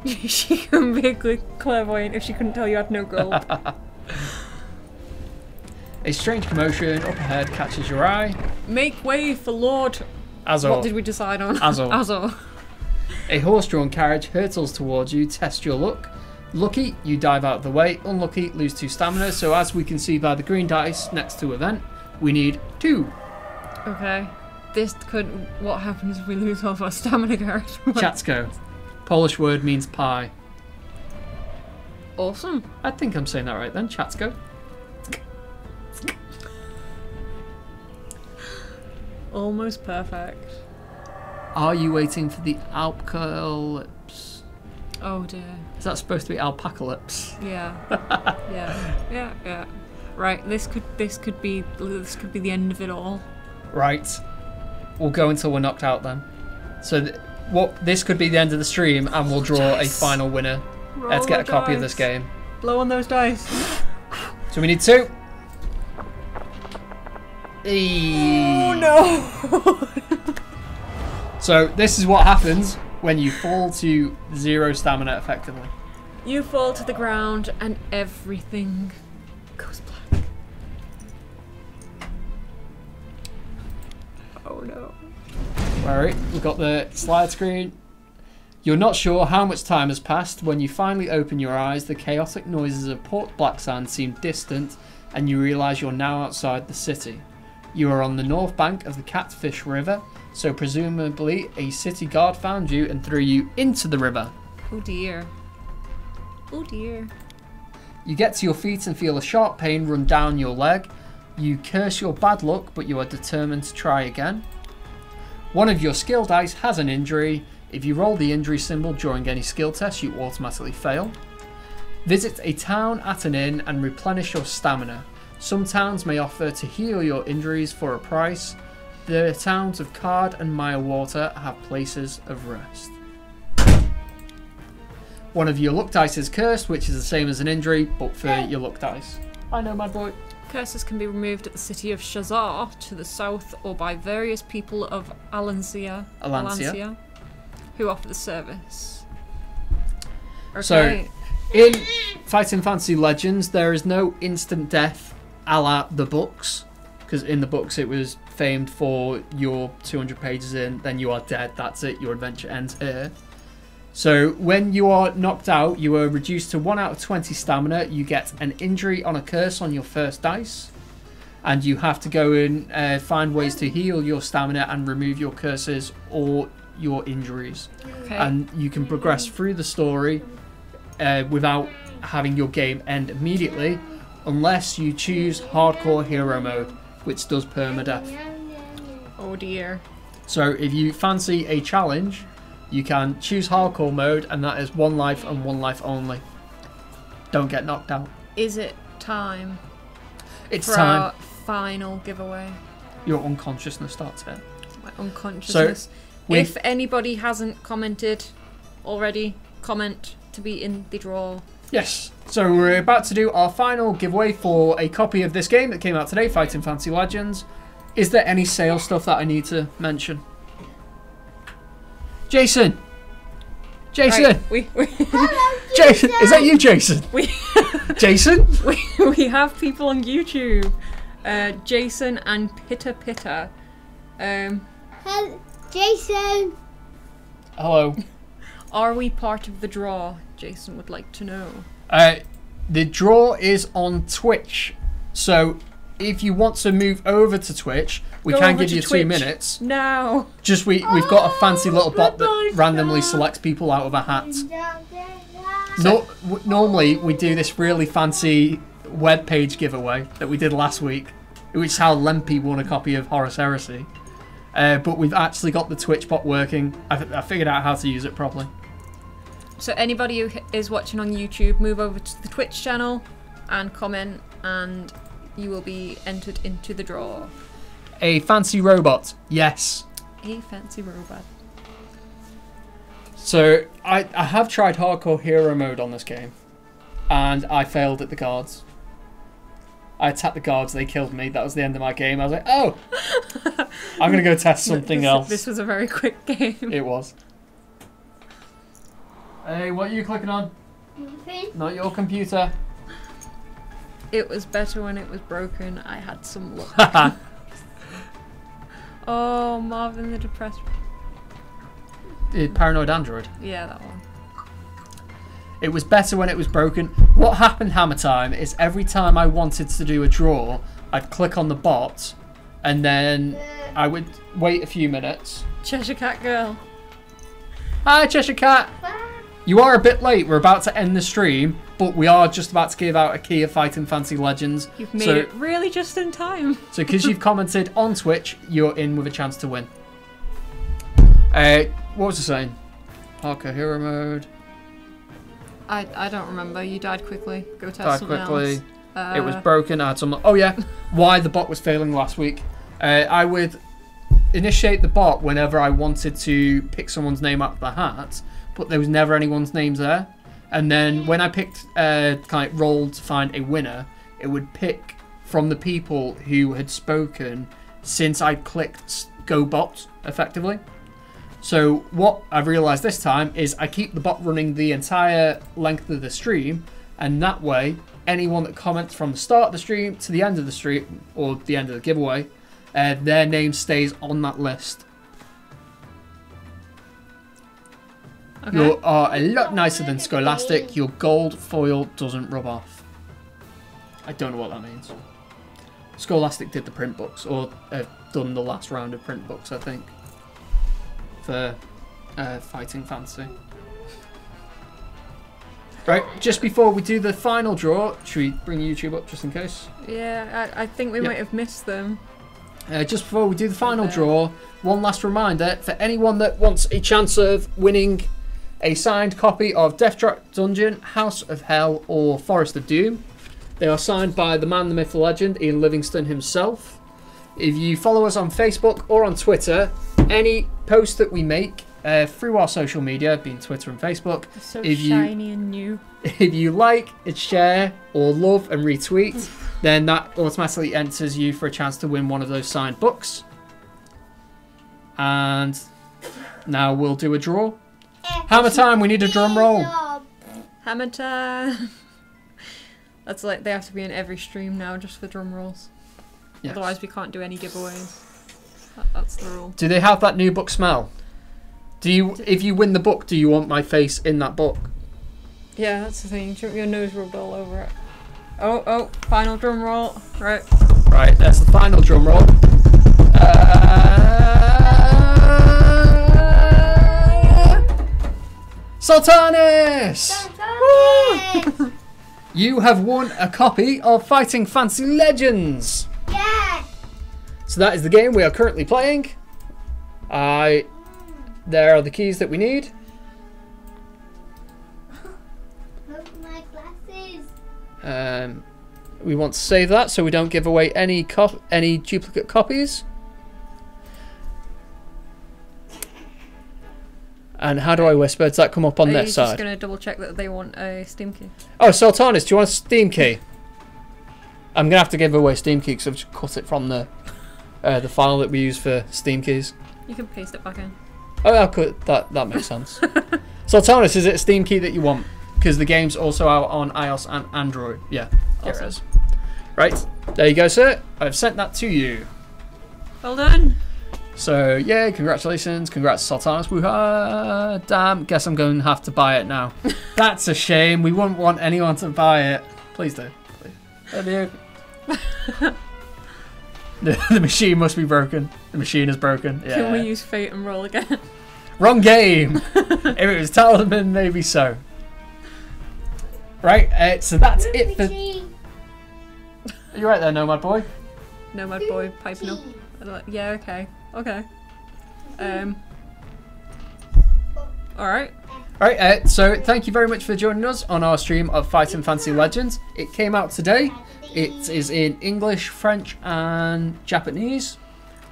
She couldn't be a good clairvoyant if she couldn't tell you had no gold. A strange commotion up ahead catches your eye. Make way for Lord... Azor. What did we decide on? Azor. Azor. A horse-drawn carriage hurtles towards you. Test your luck. Lucky, you dive out of the way. Unlucky, lose 2 stamina. So as we can see by the green dice next to event, we need 2. Okay. This could... What happens if we lose all of our stamina, Gareth? Chatsko. Polish word means pie. Awesome. I think I'm saying that right then. Chatsko. Almost perfect. Are you waiting for the apocalypse? Oh dear. Is that supposed to be alpacalypse? Yeah. Yeah. Right. This could be the end of it all. Right. We'll go until we're knocked out then. So this could be the end of the stream, and we'll draw a final winner. Let's get a copy of this game. Blow on those dice. So we need 2. Oh no! So this is what happens when you fall to 0 stamina effectively. You fall to the ground and everything goes black. Oh no. Alright, we've got the slide screen. You're not sure how much time has passed. When you finally open your eyes, the chaotic noises of Port Blacksand seem distant, and you realise you're now outside the city. You are on the north bank of the Catfish River, so presumably a city guard found you and threw you into the river. Oh dear. Oh dear. You get to your feet and feel a sharp pain run down your leg. You curse your bad luck, but you are determined to try again. One of your skill dice has an injury. If you roll the injury symbol during any skill test, you automatically fail. Visit a town at an inn and replenish your stamina. Some towns may offer to heal your injuries for a price. The towns of Card and Mirewater have places of rest. one of your luck dice is cursed, which is the same as an injury, but for your luck dice. I know, my boy. Curses can be removed at the city of Shazar to the south or by various people of Alancia who offer the service. Okay. So, in Fighting Fantasy Legends, there is no instant death a la the books, because in the books it was famed for your 200 pages in, then you are dead, that's it, your adventure ends here. So when you are knocked out, you are reduced to 1 out of 20 stamina. You get an injury on a curse on your first dice. And you have to go and find ways to heal your stamina and remove your curses or your injuries. Okay. And you can progress through the story without having your game end immediately, unless you choose Hardcore Hero Mode, which does permadeath. Oh dear. So if you fancy a challenge, you can choose hardcore mode, and that is 1 life and 1 life only. Don't get knocked out. Is it time It's for time. our final giveaway? Your unconsciousness starts then. My unconsciousness. we- If anybody hasn't commented already, comment to be in the draw. Yes. So we're about to do our final giveaway for a copy of this game that came out today, Fighting Fantasy Legends. Is there any sale stuff that I need to mention? Jason! Jason! Right, we Jason! Is that you, Jason? We Jason? we have people on YouTube. Jason and Pitta Pitta. Jason. Hello. Are we part of the draw? Jason would like to know. The draw is on Twitch. So if you want to move over to Twitch, we Go can over give to you 2 Twitch. minutes. No. Just we've got a fancy little bot that randomly selects people out of a hat. Normally we do this really fancy web page giveaway that we did last week, which is how Lempy won a copy of Horus Heresy. But we've actually got the Twitch bot working. I figured out how to use it properly. So anybody who is watching on YouTube, move over to the Twitch channel and comment, and you will be entered into the draw. A fancy robot, yes. A fancy robot. So I have tried hardcore hero mode on this game, and I failed at the guards. I attacked the guards, they killed me. That was the end of my game. I was like, oh, I'm gonna go test something else. This was a very quick game. It was. Hey, what are you clicking on? Not your computer. It was better when it was broken. I had some luck. Oh, Marvin the Depressed. Paranoid Android. Yeah, that one. It was better when it was broken. What happened, Hammer Time, is every time I wanted to do a draw, I'd click on the bot, and then I would wait a few minutes. Cheshire Cat Girl. Hi, Cheshire Cat. You are a bit late. We're about to end the stream, but we are just about to give out a key of Fighting Fantasy Legends. You've made it really just in time. So because you've commented on Twitch, you're in with a chance to win. What was I saying? Hardcore hero mode. I don't remember. You died quickly. Go test Died something quickly. else. It was broken. I had some. Oh yeah, why the bot was failing last week. I would initiate the bot whenever I wanted to pick someone's name out of the hat, but there was never anyone's names there. And then when I picked kind of rolled to find a winner, it would pick from the people who had spoken since I clicked Go Bot effectively. So what I've realised this time is I keep the bot running the entire length of the stream, and that way anyone that comments from the start of the stream to the end of the stream, or the end of the giveaway, their name stays on that list. Okay. You are a lot nicer than Scholastic. Your gold foil doesn't rub off. I don't know what that means. Scholastic did the print books, or done the last round of print books, I think, for Fighting Fantasy. Right, just before we do the final draw, should we bring YouTube up just in case? Yeah, I think we might have missed them. Just before we do the final draw, one last reminder for anyone that wants a chance of winning a signed copy of Death Trap Dungeon, House of Hell, or Forest of Doom. They are signed by the man, the myth, the legend, Ian Livingston himself. If you follow us on Facebook or on Twitter, any post that we make through our social media, being Twitter and Facebook. It's so If you- shiny and new. If you like, share, or love and retweet, then that automatically enters you for a chance to win one of those signed books. And now we'll do a draw. Hammer time, we need a drum roll. Hammer time. That's like, they have to be in every stream now just for drum rolls. Yes. Otherwise we can't do any giveaways. That's the rule. Do they have that new book smell? Do you, if you win the book, do you want my face in that book? Yeah, that's the thing. Do you want your nose rubbed all over it? Oh, final drum roll. Right. Right, that's the final drum roll. Sultanis! Woo! You have won a copy of Fighting Fancy Legends. Yeah. So that is the game we are currently playing. There are the keys that we need. Look at my glasses. We want to save that so we don't give away any duplicate copies. And how do I whisper? Does that come up on Are you this just side? going to double check that they want a Steam key? Oh, Sultanis, do you want a Steam key? I'm going to have to give away Steam key because I've just cut it from the file that we use for Steam keys. You can paste it back in. Oh, I'll cut that. That makes sense. Sultanis, is it a Steam key that you want? Because the game's also out on iOS and Android. Yeah, here it is. Right, there you go, sir. I've sent that to you. Well done. So, yeah, congratulations. Congrats, Sultanis. Woo-ha. Damn, guess I'm going to have to buy it now. That's a shame. We wouldn't want anyone to buy it. Please do. Please. The machine must be broken. The machine is broken. Yeah. Can we use Fate and roll again? Wrong game. If it was Talisman, maybe so. Right, so that's it for... Are you right there, Nomad boy? Nomad boy, piping up. Yeah, okay. Okay. Alright. Right, so thank you very much for joining us on our stream of Fighting Fancy Legends. It came out today. It is in English, French, and Japanese.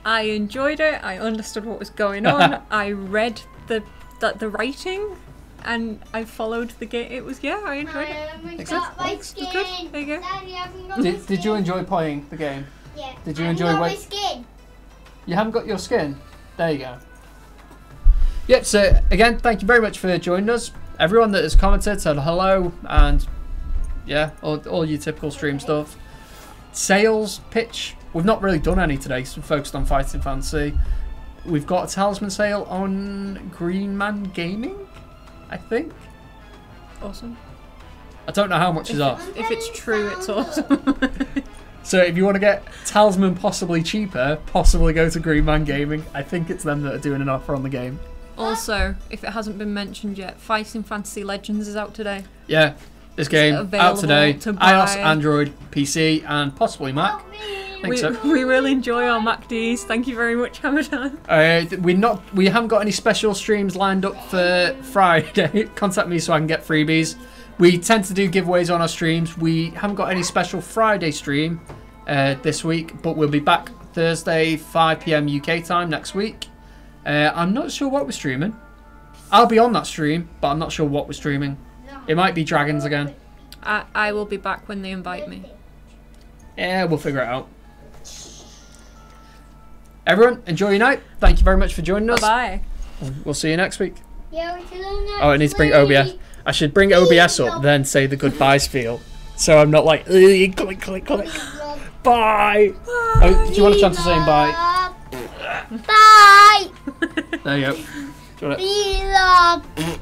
I enjoyed it. I understood what was going on. I read the writing, and I followed the game. It was, yeah, I enjoyed it. Excellent. Got my It's good. skin. There you go. Daddy, I haven't got my Did you skin. enjoy playing the game? Yeah. Did you I haven't enjoy got my what- skin? You haven't got your skin? There you go. Yep, so again, thank you very much for joining us. Everyone that has commented said hello, and yeah, all your typical stream stuff. Sales, pitch, we've not really done any today, so we're focused on Fighting Fancy. We've got a talisman sale on Green Man Gaming, I think. Awesome. I don't know how much is off. If it's true, it's awesome. So if you want to get talisman possibly cheaper, possibly go to Green Man Gaming. I think it's them that are doing an offer on the game. Also, if it hasn't been mentioned yet, Fighting Fantasy Legends is out today. Yeah, this game out available today. to buy. iOS, Android, PC, and possibly Mac. I think so. We really enjoy our MacDs. Thank you very much, Hammertime. We haven't got any special streams lined up for Friday. Contact me so I can get freebies. We tend to do giveaways on our streams. We haven't got any special Friday stream this week, but we'll be back Thursday 5 PM UK time next week. I'm not sure what we're streaming. I'll be on that stream, but I'm not sure what we're streaming. It might be Dragons again. I will be back when they invite me. Yeah, we'll figure it out. Everyone, enjoy your night. Thank you very much for joining us. Bye. We'll see you next week. Yeah, we're still next Oh, I need to bring week. OBS. I should bring OBS up, then say the goodbye spiel. So I'm not like, "Ugh, click, click, click. Bye. Oh, do you want a chance of saying bye? Bye. There you go. Do you want it? Be love.